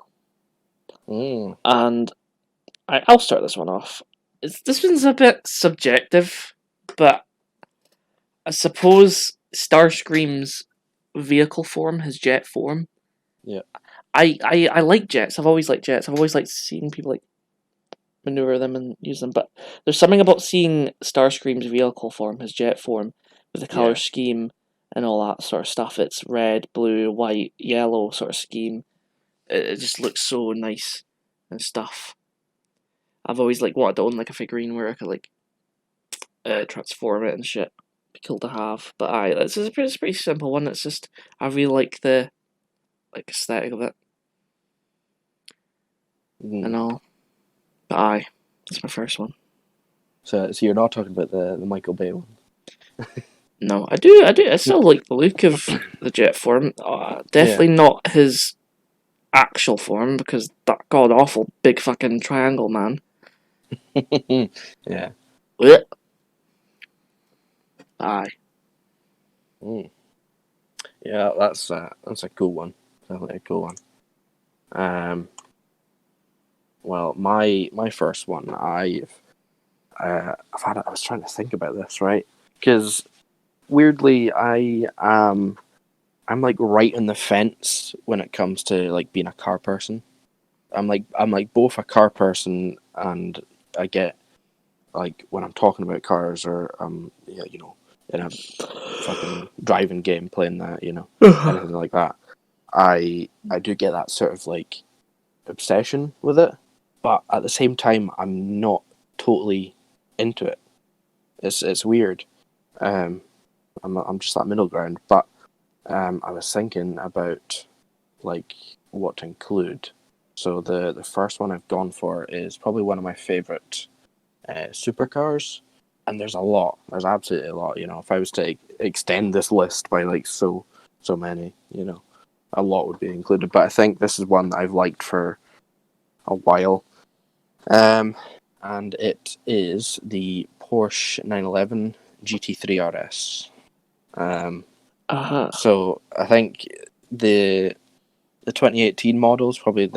And I'll start this one off. This one's a bit subjective, but I suppose Starscream's vehicle form, his jet form. Yeah. I like jets. I've always liked jets. I've always liked seeing people like maneuver them and use them. But there's something about seeing Starscream's vehicle form, his jet form, with the colour scheme and all that sort of stuff. It's red, blue, white, yellow sort of scheme. It just looks so nice and stuff. I've always like wanted to own like a figurine where I could like transform it and shit. Be cool to have. But it's a pretty simple one. It's just I really like the aesthetic of it. And all. But it's my first one. So you're not talking about the Michael Bay one? No, I do. I still like the look of the jet form. Definitely not his actual form, because that god awful big fucking triangle man. Yeah. Blech. Aye. Yeah, that's a cool one. Definitely a cool one. Well, my first one, I was trying to think about this, right? Because weirdly, I'm like right in the fence when it comes to like being a car person. I'm like both a car person, and I get like when I'm talking about cars, or yeah, in a fucking driving game playing that, anything like that. I do get that sort of like obsession with it, but at the same time, I'm not totally into it. It's weird. Um, I'm just that middle ground. But I was thinking about like what to include. So the first one I've gone for is probably one of my favorite supercars, and there's a lot. There's absolutely a lot. If I was to extend this list by like so many, a lot would be included. But I think this is one that I've liked for a while. Um, and it is the Porsche 911 GT3 RS. Um, Uh-huh. so I think the 2018 model is probably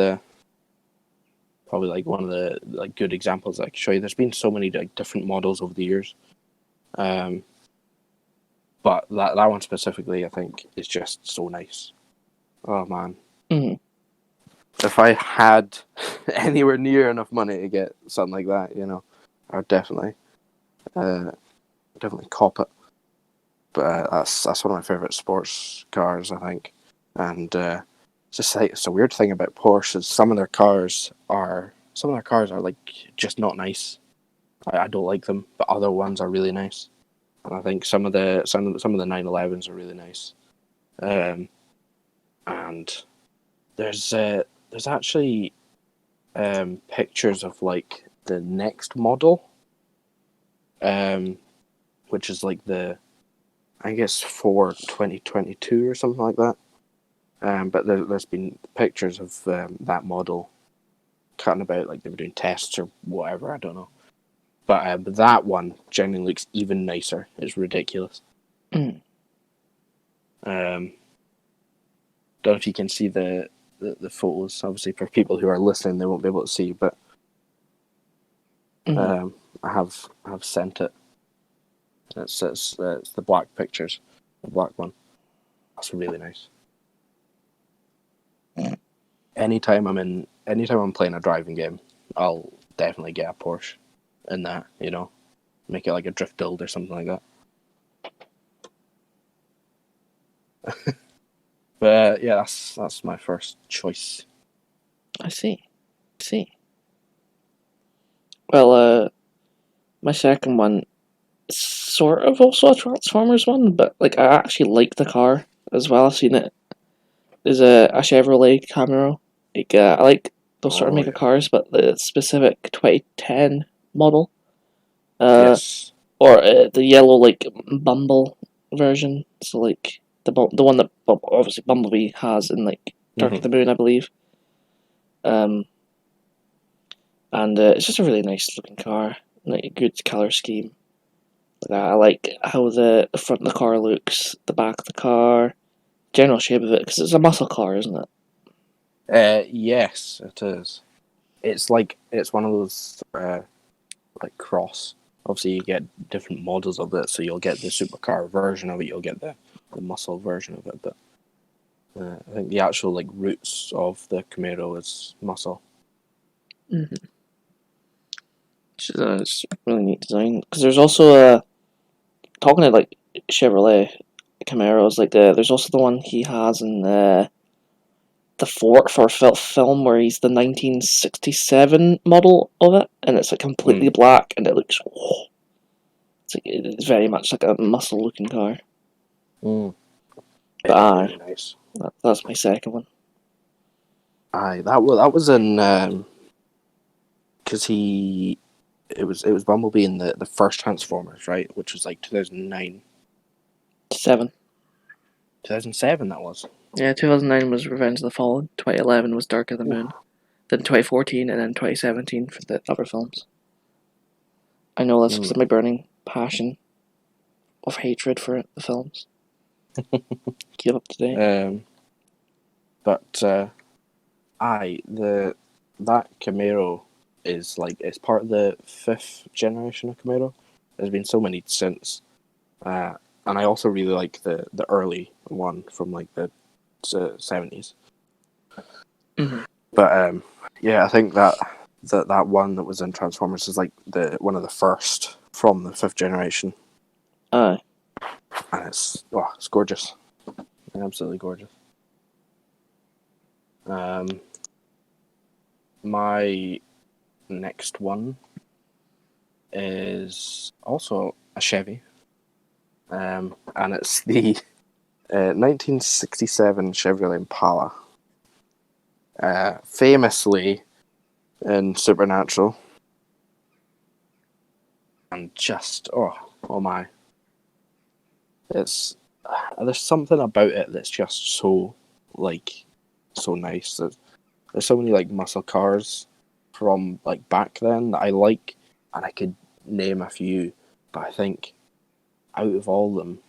like one of the like good examples I can show you. There's been so many like different models over the years, but that one specifically, I think, is just so nice. Oh man, Mm. if I had anywhere near enough money to get something like that, I would uh, definitely cop it. But that's one of my favorite sports cars, I think. And it's just like, it's a weird thing about Porsche is some of their cars are like just not nice. I don't like them, but other ones are really nice. And I think some of the 911s are really nice. And there's actually pictures of like the next model, which is like the, I guess, for 2022 or something like that. But there's been pictures of that model cutting about, like they were doing tests or whatever, I don't know. But that one genuinely looks even nicer. It's ridiculous. Mm. Um, don't know if you can see the photos. Obviously, for people who are listening, they won't be able to see, but Mm. I have sent it. It's the black pictures, the black one. That's really nice. Anytime I'm playing a driving game, I'll definitely get a Porsche in that. Make it like a drift build or something like that. But yeah, that's my first choice. I see. See. Well, my second one is sort of also a Transformers one, but like I actually like the car as well. I've seen it. Is a Chevrolet Camaro. Like I like those sort of Oh mega yeah. cars, but the specific 2010 model, uh, Yes. or the yellow like Bumble version. So like the one that obviously Bumblebee has in like Dark of Hmm. the Moon, I believe. Um, and it's just a really nice looking car, like a good color scheme. Like, I like how the front of the car looks, the back of the car, general shape of it, because it's a muscle car, isn't it? Yes, it is. It's one of those like cross. Obviously, you get different models of it, so you'll get the supercar version of it, you'll get the muscle version of it, but I think the actual like roots of the Camaro is muscle. Mm-hmm. It's a really neat design. Because there's also a talking to like Chevrolet Camaros, like there's also the one he has in the Fort for film where he's the 1967 model of it, and it's like completely Mm. black, and it looks. It's very much like a muscle looking car. Mm. But It is really nice. that's my second one. Aye, that was in because it was Bumblebee in the first Transformers, right? Which was like 2009, 7. 2007. That was. Yeah, 2009 was Revenge of the Fallen. 2011 was Dark of the Ooh. Moon. Then 2014, and then 2017 for the other films. I know this because Mm. of my burning passion of hatred for it, the films. Keep up to date. But aye, the that Camaro is like it's part of the 5th generation of Camaro. There's been so many since, and I also really like the early one from like the 70s. Mhm. But yeah, I think that one that was in Transformers is like the one of the first from the 5th generation, Aye. and it's gorgeous, absolutely gorgeous. My next one is also a Chevy, and it's the 1967 Chevrolet Impala, famously in Supernatural, and just oh my, it's there's something about it that's just so so nice. There's so many like muscle cars from like back then that I like, and I could name a few, but I think out of all of them,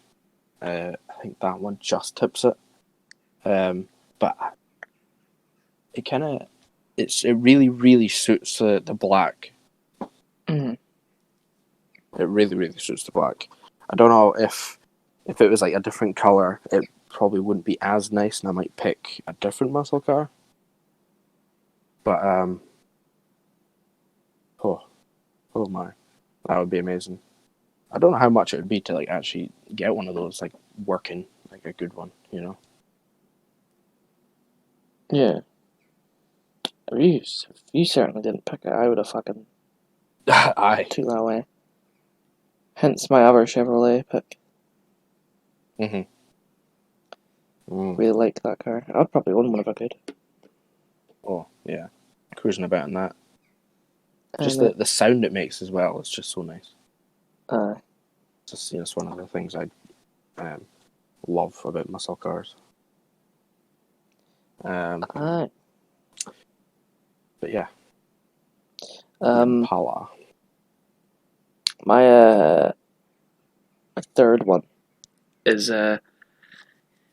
I think that one just tips it. But it kind of it really suits the black. Mhm. It really suits the black. I don't know if it was like a different color, it probably wouldn't be as nice, and I might pick a different muscle car. But oh my, that would be amazing. I don't know how much it would be to like actually get one of those like working, like a good one, you know. Yeah. You certainly didn't pick it. I would have fucking Aye. took that away. Hence my other Chevrolet pick. Mm. Really like that car. I'd probably own one if I could. Oh yeah, cruising about in that. Just And the sound it makes as well. It's just so nice. uh, Just it's one of the things I love about muscle cars. aye. But yeah, the Um, Impala. my third one is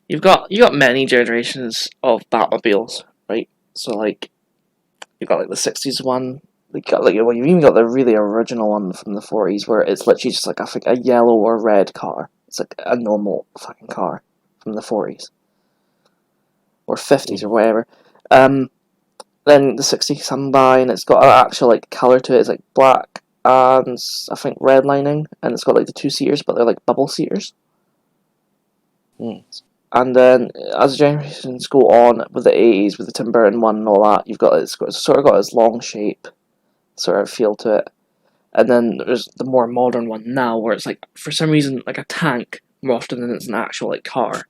you got many generations of Batmobiles, right? So like you got like the '60s one. You got like well, you've even got the really original one from the '40s where it's literally just like I think a yellow or red car. It's like a normal fucking car from the '40s or '50s or whatever. Then the '60s come by and it's got an actual like color to it. It's like black and I think red lining, and it's got like the two seaters, but they're like bubble seaters. Mm. And then as generations go on with the '80s, with the Tim Burton one and all that, it's sort of got this long shape, sort of feel to it. And then there's the more modern one now, where it's like for some reason like a tank more often than it's an actual like car.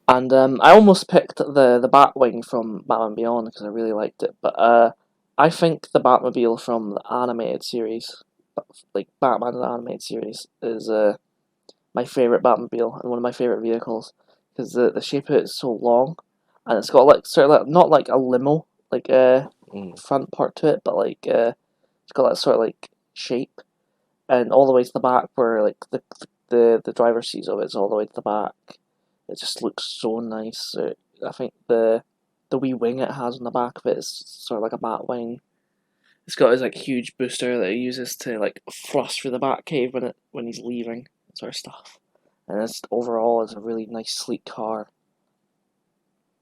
And I almost picked the Batwing from Batman Beyond because I really liked it, but I think the Batmobile from the animated series, like Batman the animated series, is my favorite Batmobile and one of my favorite vehicles because the shape of it is so long, and it's got like sort of like, not like a limo like front part to it, but like it's got that sort of like shape, and all the way to the back where like the driver's seat of it's all the way to the back. It just looks so nice. I think the wee wing it has on the back of it is sort of like a bat wing. It's got his like huge booster that he uses to like thrust through the bat cave when he's leaving, sort of stuff. And it's overall is a really nice sleek car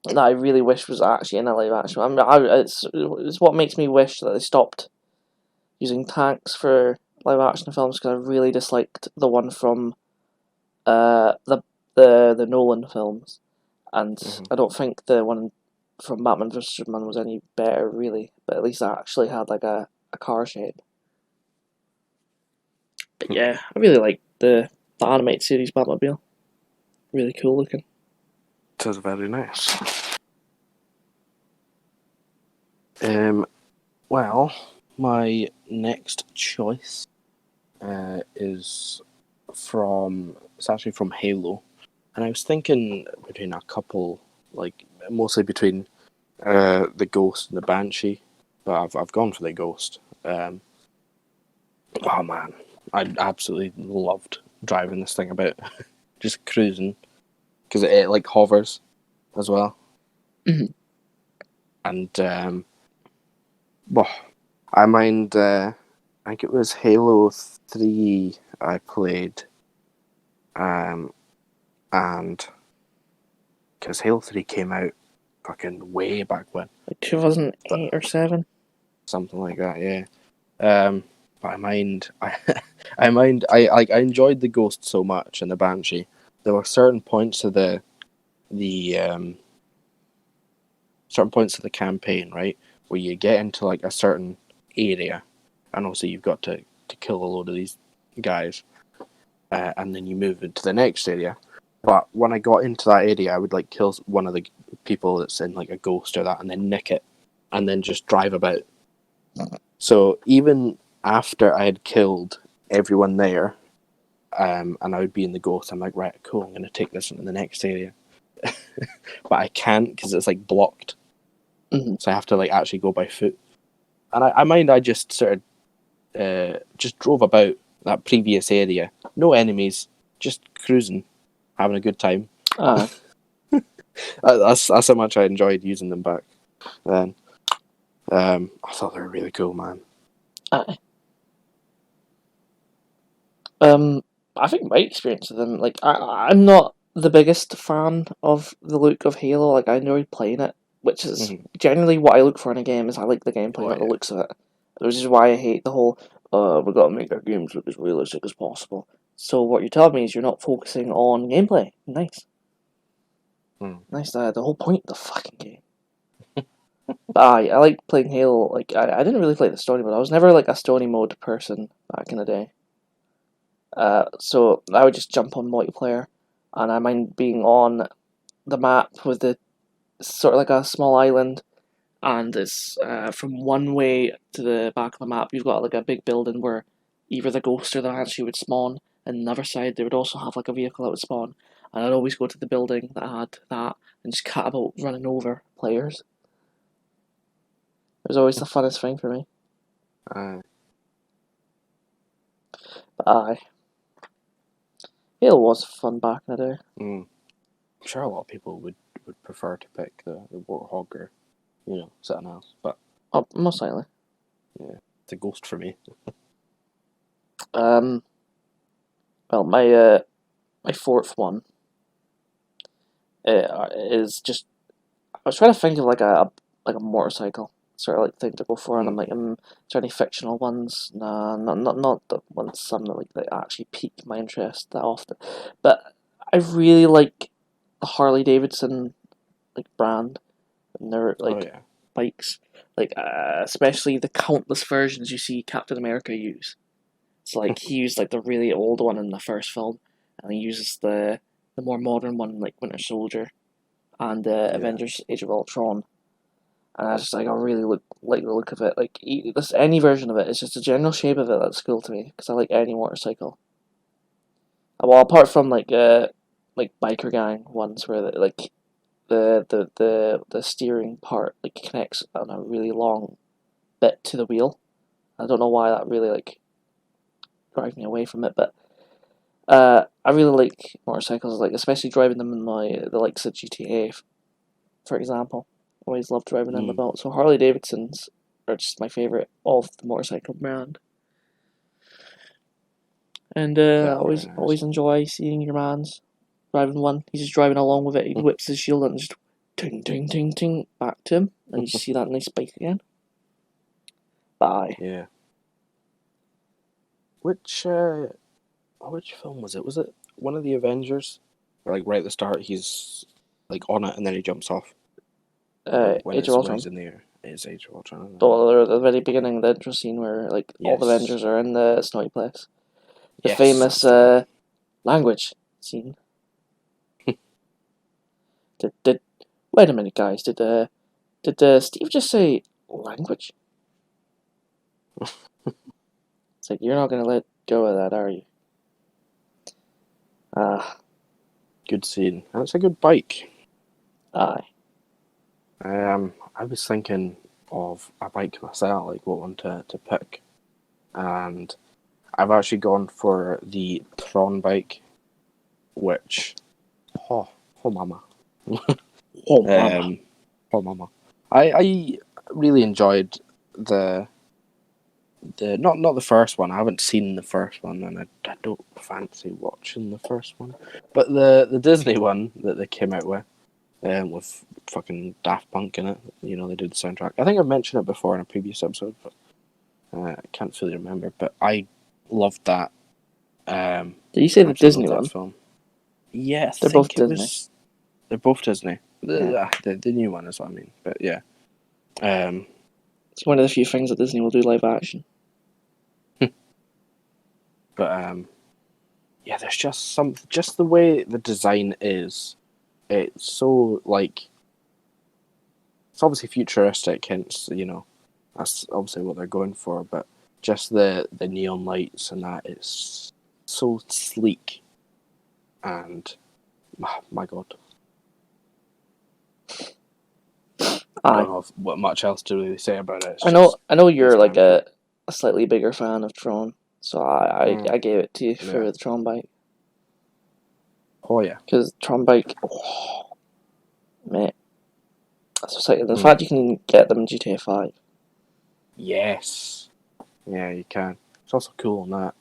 that I really wish was actually in a live action. It's what makes me wish that they stopped using tanks for live action films because I really disliked the one from the Nolan films, and I don't think the one from Batman vs Superman was any better really, but at least I actually had like a car shape. But yeah, I really like the animated series Batmobile. Really cool looking. It is very nice. Well, my next choice is it's actually from Halo, and I was thinking between a couple, like mostly between the Ghost and the Banshee, but I've gone for the Ghost. Oh man, I absolutely loved driving this thing about, just cruising, because it like hovers as well. Mm-hmm. And well, I mind. I think it was Halo 3 I played, and because Halo 3 came out fucking way back when, Like 2008 or 7. something like that. Yeah. But I mind. I enjoyed the Ghost so much and the Banshee. There were certain points of the certain points of the campaign, right, where you get into like a certain area, and also you've got to kill a load of these guys, and then you move into the next area. But when I got into that area, I would like kill one of the people that's in like a ghost or that, and then nick it, and then just drive about. So even after I had killed everyone there, and I would be in the ghost, I'm like, right, cool, I'm gonna take this into the next area, but I can't because it's like blocked. Mm-hmm. So I have to like actually go by foot. And I mind I just sort of just drove about that previous area, no enemies, just cruising, having a good time. That's how much I enjoyed using them back then. I thought they were really cool, man. Aye. I think my experience with them, like, I'm not the biggest fan of the look of Halo. Like, I enjoy playing it, which is generally what I look for in a game. Is I like the gameplay, not the looks of it. Which is why I hate the whole, we gotta make our games look as realistic as possible. So what you're telling me is you're not focusing on gameplay. Nice. Nice. The whole point of the fucking game. But I like playing Halo. Like, I didn't really play the story mode. I was never like a story mode person back in the day. So I would just jump on multiplayer, and I mind being on the map with the sort of like a small island, and it's from one way to the back of the map. You've got like a big building where either the ghost or the banshee would spawn, and on the other side they would also have like a vehicle that would spawn. And I'd always go to the building that had that and just cat about running over players. It was always the funnest thing for me. But aye. Halo was fun back in the day. I'm sure a lot of people would prefer to pick the Warthog or, something else. But Oh, most likely. yeah, it's a ghost for me. Well, my fourth one is just. I was trying to think of like a motorcycle sort of like thing to go for, and I'm like, is there any fictional ones? Nah, not the ones some that actually pique my interest that often. But I really like the Harley Davidson brand and their bikes, especially the countless versions you see Captain America use. It's like he used like the really old one in the first film, and he uses the more modern one like Winter Soldier and Avengers: Age of Ultron. And I just I really like the look of it. Like any version of it, it's just the general shape of it that's cool to me because I like any motorcycle. Well, apart from like biker gang ones where the steering part connects on a really long bit to the wheel. I don't know why that really drives me away from it, but I really like motorcycles, especially driving them in the likes of GTA, for example. Always loved driving them about. So Harley Davidsons are just my favorite of the motorcycle brand. And always enjoy seeing your man's driving one. He's just driving along with it. He whips his shield and just ting ting ting ting back to him, and you just see that nice bike again. Bye. Yeah. Which film was it? Was it one of the Avengers? Or, right at the start, he's on it and then he jumps off. Age of Ultron. He's in the air. It's Age of Ultron. At the very beginning, the intro scene where all the Avengers are in the snowy place. The famous language scene. Did wait a minute, guys? Did Steve just say language? It's like you're not gonna let go of that, are you? Good scene. That's a good bike. Aye. I was thinking of a bike myself, what one to pick, and I've actually gone for the Tron bike, which, oh mama, Oh mama, oh mama, I really enjoyed the not the first one. I haven't seen the first one, and I don't fancy watching the first one. But the Disney one that they came out with fucking Daft Punk in it. You know, they did the soundtrack. I think I've mentioned it before in a previous episode, but I can't fully remember. But I loved that. Did you say the Absolutely Disney loved that one? film. Yeah, I They're both think it Disney. was. They're both Disney. Yeah. The new one is what I mean. But yeah. It's one of the few things that Disney will do live action. But yeah, there's just the way the design is. It's so like it's obviously futuristic, hence that's obviously what they're going for. But just the neon lights and that is so sleek, and my god, I don't know what much else to really say about it. I know you're like damn cool. a slightly bigger fan of Tron, so I gave it to you for Yeah. the Tron bike. Oh yeah. Because Tron bike, mate, that's exciting. The fact you can get them in GTA 5. Yes. Yeah, you can. It's also cool on that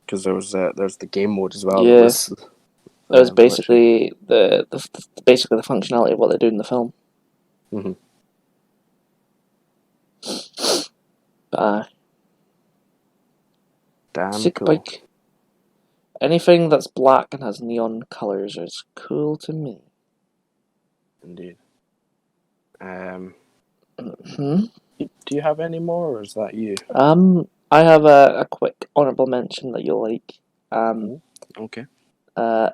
because there's the game mode as well. Yeah. That was That was literally. basically basically the functionality of what they do in the film. Mm-hmm. But Damn sick cool. bike. Anything that's black and has neon colours is cool to me. Indeed. Hmm? Do you have any more, or is that you? I have a quick honourable mention that you'll like. Okay.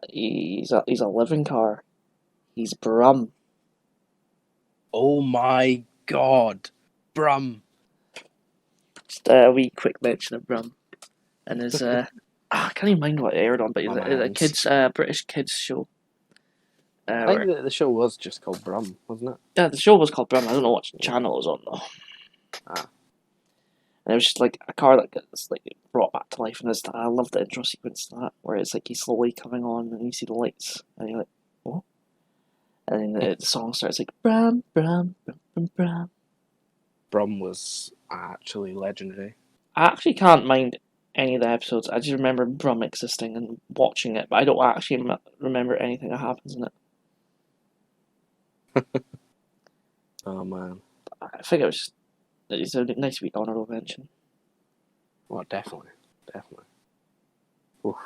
He's a living car. He's Brum. Oh my god, Brum. Just a wee quick mention of Brum, and his I can't even mind what it aired on, but it's a kids British kids show. I think the show was just called Brum, wasn't it? Yeah, the show was called Brum. I don't know what channel it was on though. Ah. And it was just like a car that gets like brought back to life, and I love the intro sequence to that, where it's like he's slowly coming on, and you see the lights, and you're like, what? And then the song starts like Brum Brum Brum Brum Brum. Brum was actually legendary. I actually can't mind any of the episodes. I just remember Brum existing and watching it, but I don't actually remember anything that happens in it. Oh man. I think it's a nice wee honourable mention. Well, definitely. Oof.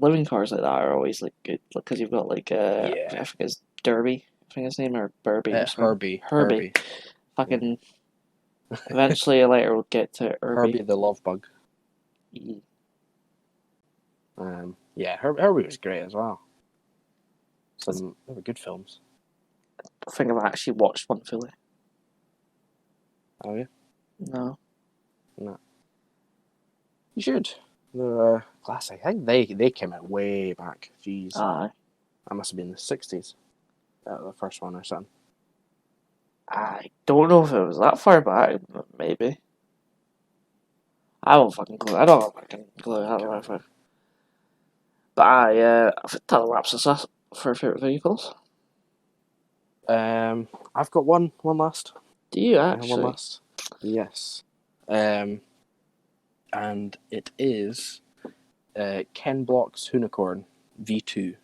Living cars like that are always like good because you've got like I think it's Derby, I think his name, or Burby or something. Herbie. Fucking eventually later we'll get to Herbie the love bug. E. Yeah, Herbie was great as well. They were good films. I think I've actually watched one fully. Oh yeah? No. You should. They're classic. I think they came out way back. Jeez. Aye. That must have been the 60s. The first one or something. I don't know if it was that far back, but maybe. I don't fucking clue. I don't have a fucking clue. I don't know if I... But I think that wraps us up for favourite vehicles. I've got one last. Do you actually? One last. Yes. And it is Ken Block's Unicorn V2,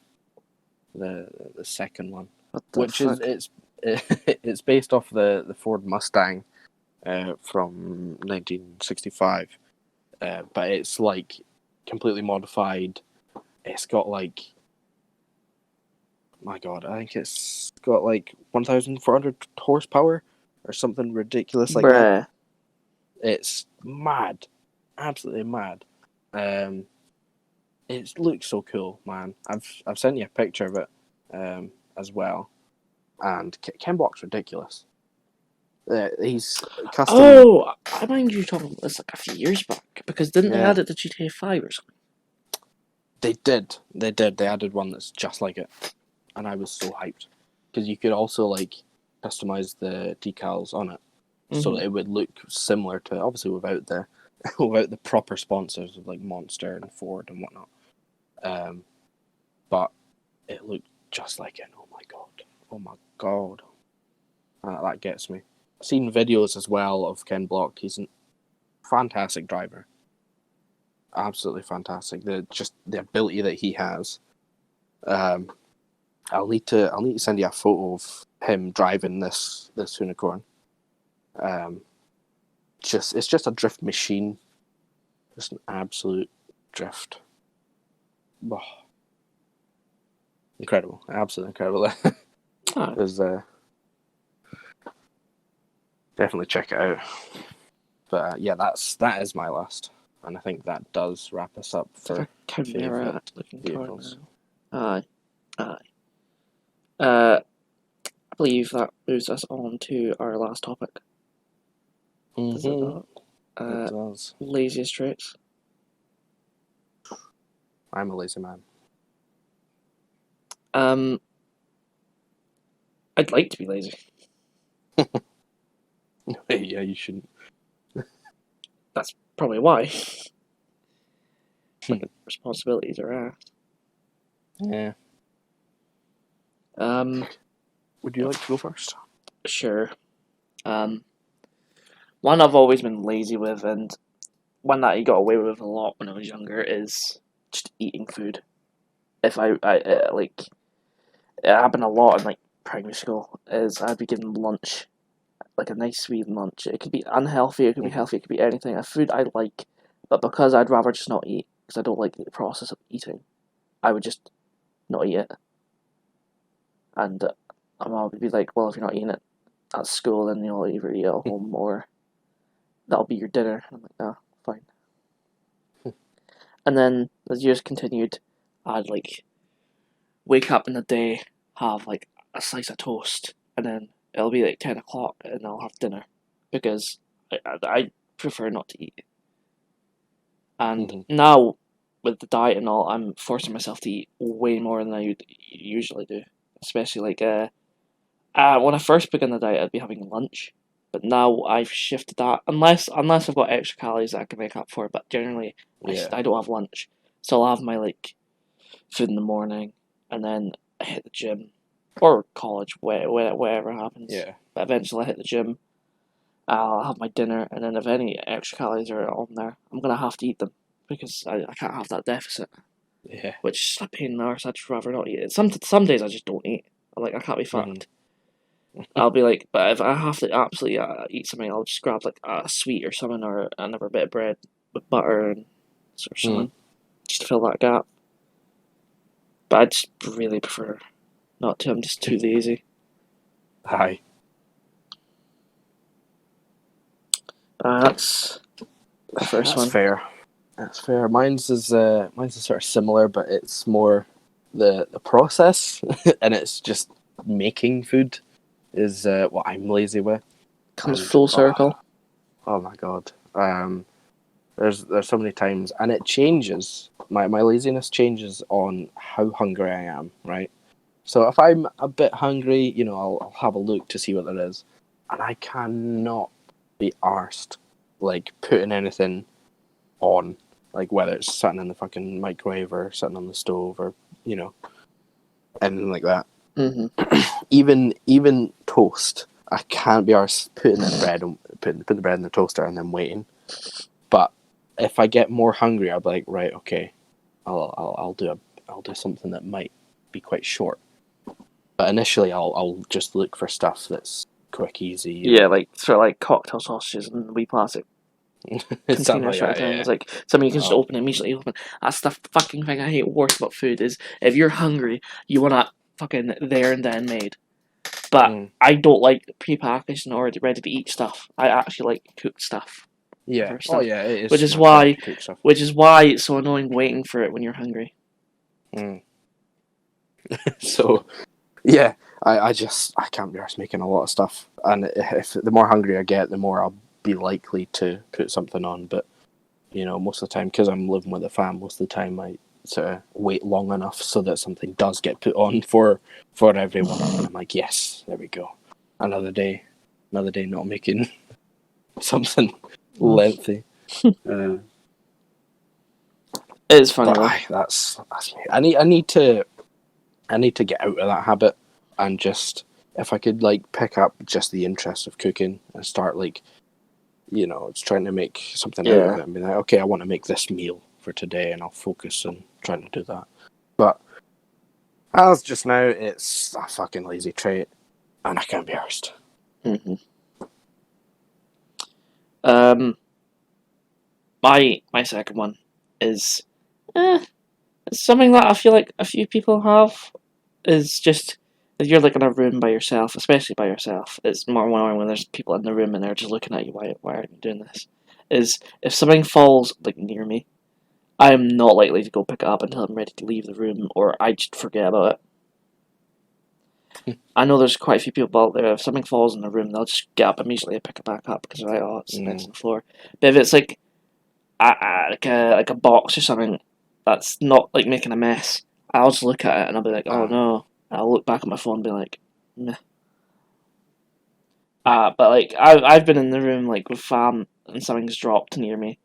the second one, which fuck? is it's based off the Ford Mustang from 1965, but it's like completely modified. It's got like, my god, I think it's got like 1,400 horsepower or something ridiculous like that. It's mad, absolutely mad. It looks so cool, man. I've sent you a picture of it as well, and Ken Block's ridiculous. He's custom. Oh, I mind you talking about this like a few years back, because didn't they add it to GTA 5 or something? They did. They added one that's just like it, and I was so hyped because you could also like customize the decals on it, so it would look similar to, obviously without the without the proper sponsors of like Monster and Ford and whatnot. But it looked just like it. Oh my god! That gets me. I've seen videos as well of Ken Block. He's a fantastic driver. Absolutely fantastic. The ability that he has. I'll need to send you a photo of him driving this unicorn. It's just a drift machine. Just an absolute drift. Oh. Incredible. Absolutely incredible. There's definitely check it out. But yeah, that is my last. And I think that does wrap us up for favourite vehicles. Aye. I believe that moves us on to our last topic. Does it not? It does. Laziest traits. I'm a lazy man. I'd like to be lazy. Yeah, you shouldn't. That's probably why. Responsibilities are asked. Yeah. Would you like to go first? Sure. One I've always been lazy with, and one that I got away with a lot when I was younger, is just eating food. If I like, it happened a lot in like primary school. Is I'd be given lunch, like a nice sweet lunch. It could be unhealthy, it could be healthy, it could be anything. A food I like, but because I'd rather just not eat, because I don't like the process of eating, I would just not eat it. And my mom would be like, "Well, if you're not eating it at school, then you'll either eat it at home or that'll be your dinner." And I'm like, "Oh, fine." And then as years continued, I'd like wake up in the day, have like a slice of toast, and then it'll be like 10 o'clock, and I'll have dinner because I prefer not to eat. And now with the diet and all, I'm forcing myself to eat way more than I usually do. Especially like when I first began the diet, I'd be having lunch, but now I've shifted that. Unless I've got extra calories that I can make up for, but generally I don't have lunch, so I'll have my like food in the morning, and then I hit the gym or college, whatever happens. Yeah. But eventually I hit the gym. I'll have my dinner, and then if any extra calories are on there, I'm gonna have to eat them because I can't have that deficit. Yeah. Which is a pain in the arse. I'd just rather not eat it. Some days I just don't eat. I can't be fucked. I'll be like, but if I have to absolutely eat something, I'll just grab like a sweet or something, or another bit of bread with butter and or something, just to fill that gap. But I just really prefer not to. I'm just too lazy. Hi. That's the first one. That's fair. That's fair. Mine's is sort of similar, but it's more the process, and it's just making food is what I'm lazy with. Comes full circle. Oh my god. There's so many times, and it changes. My laziness changes on how hungry I am, right? So if I'm a bit hungry, I'll have a look to see what there is, and I cannot be arsed like putting anything on, like whether it's sitting in the fucking microwave or sitting on the stove or anything like that. Even toast, I can't be arsed putting the bread putting the bread in the toaster and then waiting. But if I get more hungry, I'll be like, right, okay, I'll do something that might be quite short. But initially, I'll just look for stuff that's quick, easy. Yeah, like sort of like cocktail sausages and wee plastic containers sort of thing. It's like something you can just open immediately. That's the fucking thing I hate worst about food is if you're hungry, you want that fucking there and then made. But I don't like prepackaged and already ready to eat stuff. I actually like cooked stuff. Yeah. Stuff. Oh yeah, it is. Which is why it's so annoying waiting for it when you're hungry. So, yeah, I can't be arsed making a lot of stuff, and if the more hungry I get, the more I'll be likely to put something on. But most of the time, because I'm living with a fam, most of the time I sort of wait long enough so that something does get put on for everyone. And I'm like, yes, there we go, another day not making something lengthy. It's funny though. That's me. I need to get out of that habit and just if I could like pick up just the interest of cooking and start like, it's trying to make something out of it and be like, okay, I want to make this meal for today, and I'll focus on trying to do that. But as just now, it's a fucking lazy trait, and I can't be arsed. Mm-hmm. My second one is it's something that I feel like a few people have, is just if you're like in a room by yourself, especially by yourself, it's more annoying when there's people in the room and they're just looking at you. Why are you doing this? Is if something falls like near me, I am not likely to go pick it up until I'm ready to leave the room, or I just forget about it. I know there's quite a few people out there. If something falls in the room, they'll just get up immediately and pick it back up because they're like, oh, it's on the floor. But if it's like like a box or something that's not like making a mess, I'll just look at it and I'll be like, oh no. I'll look back at my phone and be like, meh. But like I've been in the room like with fam and something's dropped near me,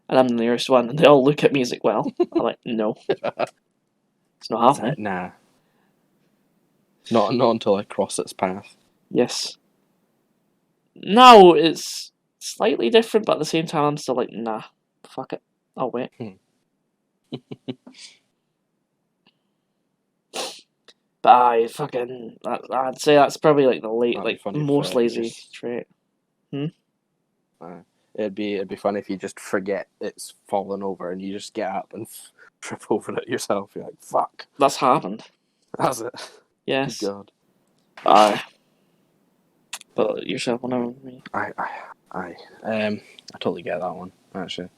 and I'm the nearest one, and they all look at me as like, well, I'm like, no, it's not happening. Nah, not until I cross its path. Yes. No, it's slightly different, but at the same time, I'm still like, nah, fuck it, I'll wait. But I'd say that's probably like the most lazy trait. It'd be funny if you just forget it's fallen over and you just get up and trip over it yourself. You're like, fuck. That's happened. Has it? Yes. God. But yourself, whenever me. I totally get that one actually.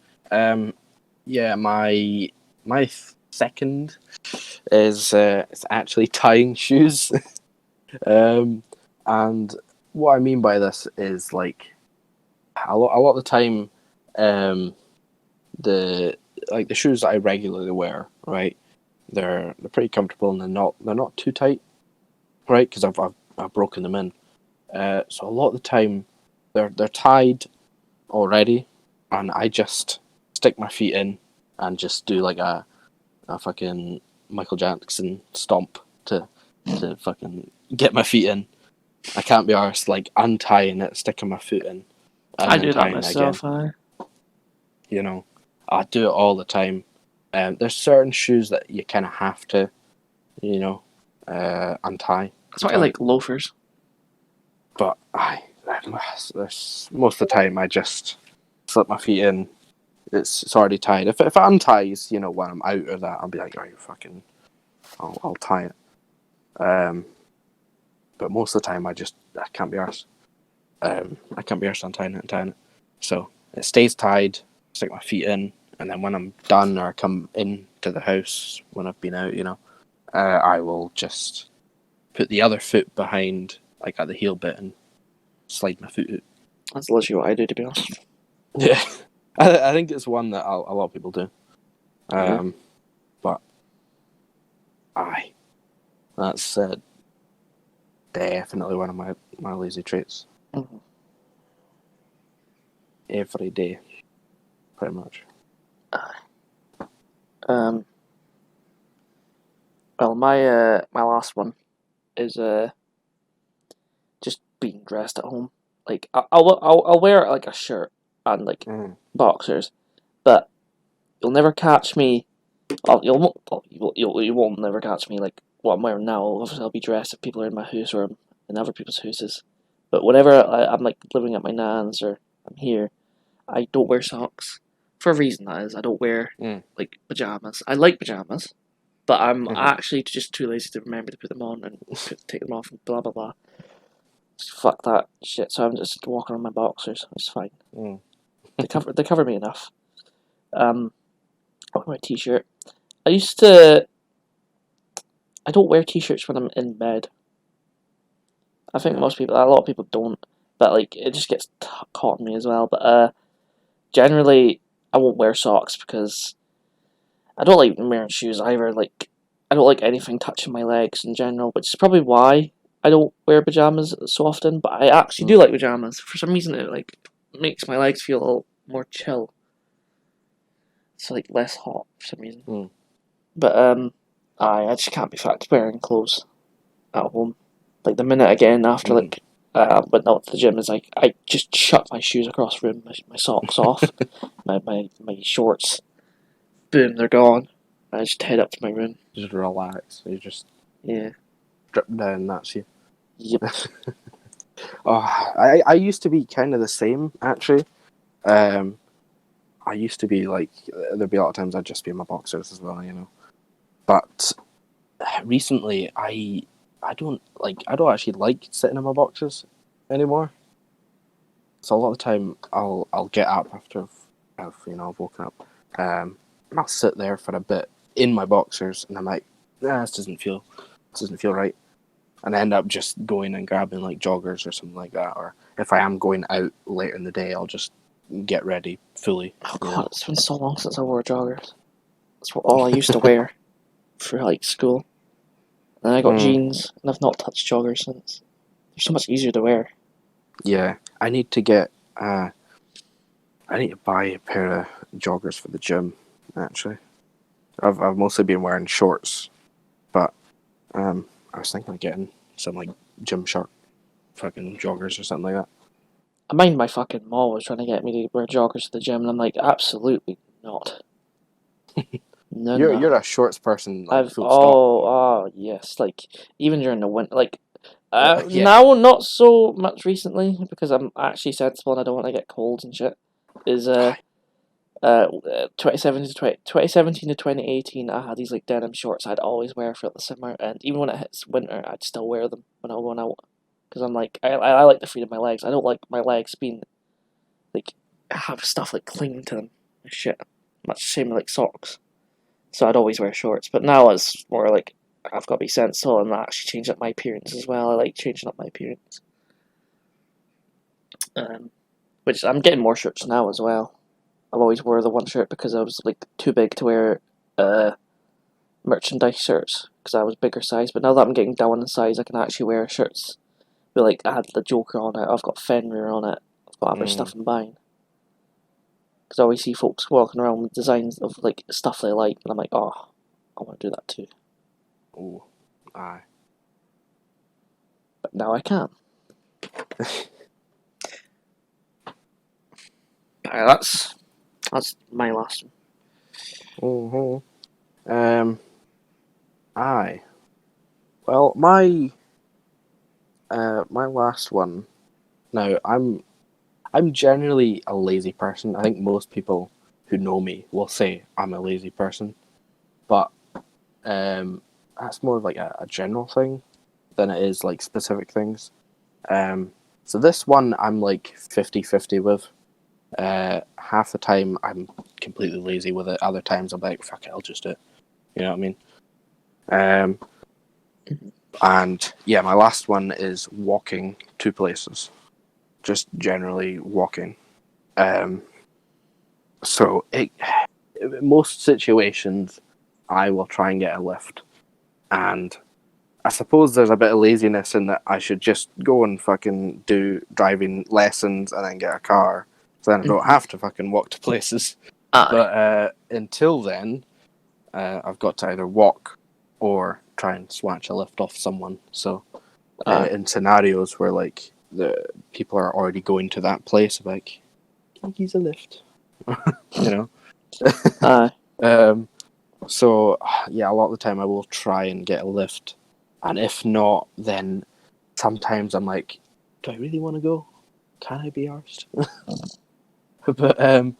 Yeah, my second is it's actually tying shoes. And what I mean by this is like a lot of the time, the shoes that I regularly wear, right? They're pretty comfortable and they're not too tight, right? Because I've broken them in. So a lot of the time, they're tied already, and I just stick my feet in and just do like a fucking Michael Jackson stomp to fucking get my feet in. I can't be arsed like untying it, sticking my foot in, and I then do that tying myself. again. I do it all the time. There's certain shoes that you kind of have to, untie. That's why I like loafers. But there's most of the time I just slip my feet in. It's already tied. If it unties, when I'm out of that, I'll be like, right, fucking, I'll tie it. But most of the time I can't be arsed. I can't be arsed untying it and tying it. So it stays tied, stick my feet in, and then when I'm done or I come into the house when I've been out, I will just put the other foot behind, like at the heel bit, and slide my foot out. That's literally what I do, to be honest. Yeah. I think it's one that a lot of people do. But that's definitely one of my lazy traits. Mm-hmm. Every day, pretty much. Well, my last one is just being dressed at home. Like I'll wear like a shirt and like boxers, but you'll never catch me. You won't never catch me like what I'm wearing now. Obviously, I'll be dressed if people are in my house or I'm in other people's houses. But whenever I'm like living at my nan's or I'm here, I don't wear socks. For a reason, that is, I don't wear like pajamas. I like pajamas, but I'm actually just too lazy to remember to put them on and take them off and blah blah blah. Just fuck that shit. So I'm just walking on my boxers. It's fine. They cover me enough. My t-shirt. I don't wear t-shirts when I'm in bed. I think a lot of people don't, but like it just gets caught in me as well. But generally, I won't wear socks because I don't like wearing shoes either. Like I don't like anything touching my legs in general, which is probably why I don't wear pajamas so often. But I actually do like pajamas. For some reason, it like makes my legs feel a little more chill. It's like less hot for some reason. But I just can't be fucked wearing clothes at home. Like the minute I get in after Mm. but not to the gym is like I just chuck my shoes across the room, my socks off, my shorts, boom, they're gone. I just head up to my room. Just relax. You just Yeah. drip down. That's you. Yep. Oh, I used to be kind of the same actually. I used to be like there'd be a lot of times I'd just be in my boxers as well, you know. But recently, I don't actually like sitting in my boxers anymore. So a lot of the time I'll get up after I've woken up, and I'll sit there for a bit in my boxers, and I'm like, nah, this doesn't feel right, and I end up just going and grabbing like joggers or something like that, or if I am going out later in the day, I'll just get ready fully. Oh You god, know? it's been so long since I wore joggers. That's all I used to wear for like school. And I got Mm, jeans, and I've not touched joggers since. They're so much easier to wear. yeah, I need to get. I need to buy a pair of joggers for the gym. Actually, I've mostly been wearing shorts, but I was thinking of getting some like Gymshark fucking joggers or something like that. I mind my fucking mom was trying to get me to wear joggers to the gym, and I'm like, absolutely not. No, You're no. a shorts person, like I've full stop. You know? yes, like even during the winter, like Yeah. now not so much recently because I'm actually sensible and I don't want to get colds and shit. Is 2017 to 2018, I had these like denim shorts I'd always wear throughout the summer, and even when it hits winter, I'd still wear them when I'm going out because I'm like I like the freedom of my legs. I don't like my legs being like have stuff like clinging to them and shit. Much the same with like socks. So I'd always wear shorts, but now it's more like I've got to be sensible and actually change up my appearance as well. I like changing up my appearance. Um, which I'm getting more shirts now as well. I've always wore the one shirt because I was like too big to wear merchandise shirts because I was bigger size. But now that I'm getting down in size, I can actually wear shirts. But like I had the Joker on it, I've got Fenrir on it, I've got other Mm. stuff I'm buying. Because I always see folks walking around with designs of like stuff they like, and I'm like, oh, I want to do that too. Oh, aye. But now I can. Alright, that's my last one. Oh. Aye. Well, my last one. Now, I'm generally a lazy person. I think most people who know me will say I'm a lazy person, but that's more of like a general thing than it is like specific things. So this one I'm like 50-50 with. Half the time I'm completely lazy with it. Other times I'm like, fuck it, I'll just do it. You know what I mean? Um, and yeah, my last one is walking to places. Just generally walking. Um, so in most situations, I will try and get a lift. And I suppose there's a bit of laziness in that I should just go and fucking do driving lessons and then get a car. So then I don't have to fucking walk to places. Aye. But until then, I've got to either walk or try and swatch a lift off someone. So Aye. in scenarios where like the people are already going to that place, I'm like, can I use a lift? You know. Aye. Um, so yeah, a lot of the time I will try and get a lift, and if not, then sometimes I'm like, do I really want to go? Can I be arsed? But I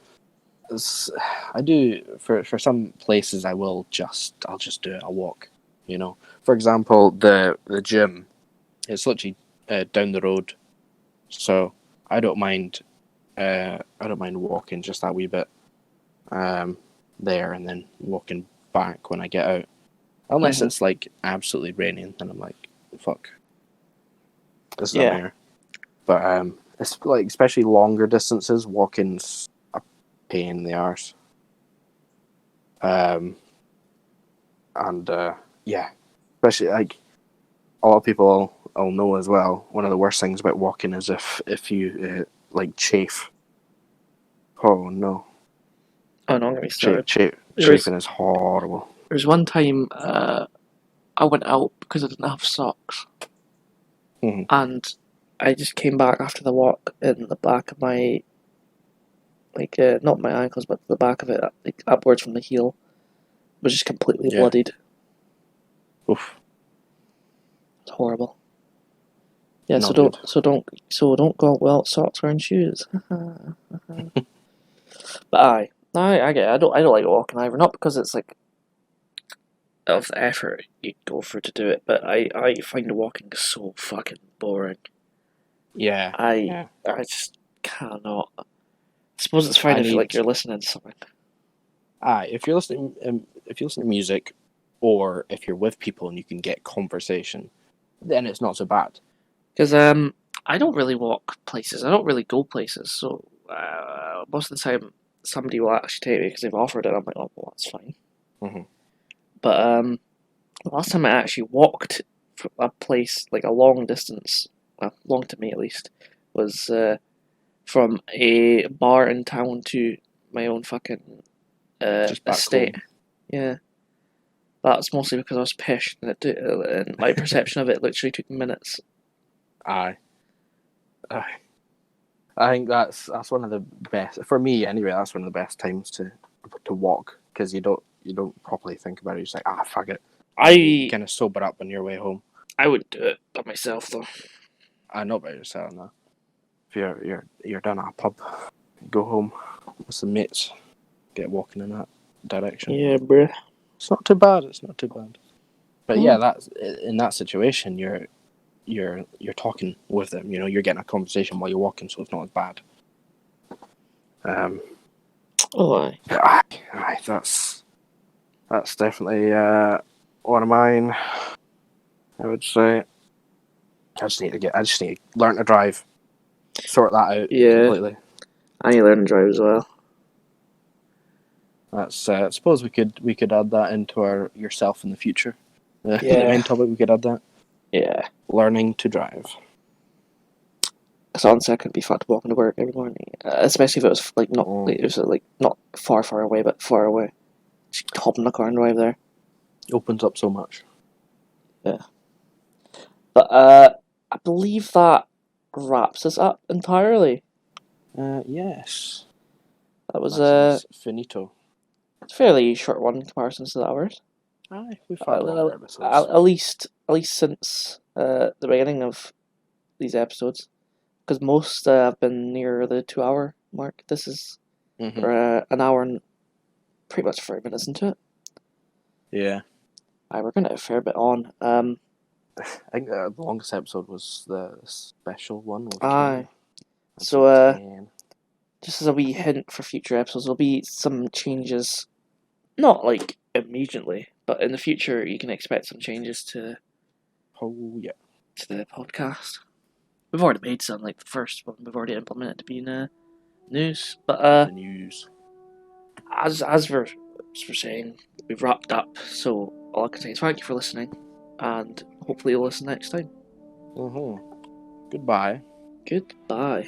do for some places I'll just do it. I'll walk. You know, for example, the gym is literally down the road, so I don't mind. I don't mind walking just that wee bit there and then walking back when I get out. Unless Mhm. it's like absolutely raining, then I'm like, fuck, this is a Yeah. mare. But it's like especially longer distances, walking's a pain in the arse. Um, and yeah, especially like a lot of people will know as well. One of the worst things about walking is if you like chafe. Oh no, Oh, no, I'm gonna be started. There was chafing is horrible. one time I went out because I didn't have socks, and I just came back after the walk, and the back of my, like, not my ankles, but the back of it, like, upwards from the heel, was just completely Yeah. bloodied. Oof. It's horrible. Yeah, Not good. so don't go out without socks wearing shoes. But I get it. I don't like walking either. Not because it's like of the effort you go through to do it, but I find walking so fucking boring. Yeah. I just cannot. I suppose it's fine I if need. like you're listening to something. If you're listening, to music, or if you're with people and you can get conversation, then it's not so bad. Because I don't really walk places. I don't really go places. So most of the time, somebody will actually take me because they've offered it. I'm like, oh, well, that's fine. Mm-hmm. But the last time I actually walked from a place like a long distance, well, long to me at least, was from a bar in town to my own fucking Just back estate. home. Yeah, that's mostly because I was pissed, and my perception of it literally took minutes. Aye. I think that's one of the best for me anyway. That's one of the best times to walk because you don't properly think about it. You're just like fuck it. You I kind of sober up on your way home. I would do it by myself though. I know about yourself now. If you're down at a pub, go home with some mates, get walking in that direction. Yeah, bruh. It's not too bad. It's not too bad. But yeah, Mm. that's in that situation. You're talking with them. You know, you're getting a conversation while you're walking, so it's not as bad. Oh, aye. Aye, that's definitely one of mine. I would say. I just need to learn to drive, sort that out completely. I need to learn to drive as well. That's. I suppose we could add that into our yourself in the future. The Yeah. main topic, we could add that. Yeah. Learning to drive. Because honestly, I could be fucked walking to work every morning, especially if it was like not like, it was like not far away, but far away. Just hop in the car and drive there. Opens up so much. Yeah. But I believe that wraps us up entirely. Yes. That was That's finito. a fairly short one in comparison to the hours. Aye, we've had longer episodes. At least since the beginning of these episodes, because most have been near the 2 hour mark. This is an hour and pretty much 5 minutes into it. Yeah. Aye, we're gonna have a fair bit on. I think the longest episode was the special one with Aye. Ken. So, 10. just as a wee hint for future episodes, there'll be some changes. Not like immediately, but in the future, you can expect some changes to yeah. to the podcast. We've already made some, like the first one we've already implemented to be in news. But The news. as we're saying, we've wrapped up. So all I can say is thank you for listening, and hopefully you'll listen next time. Goodbye. Goodbye.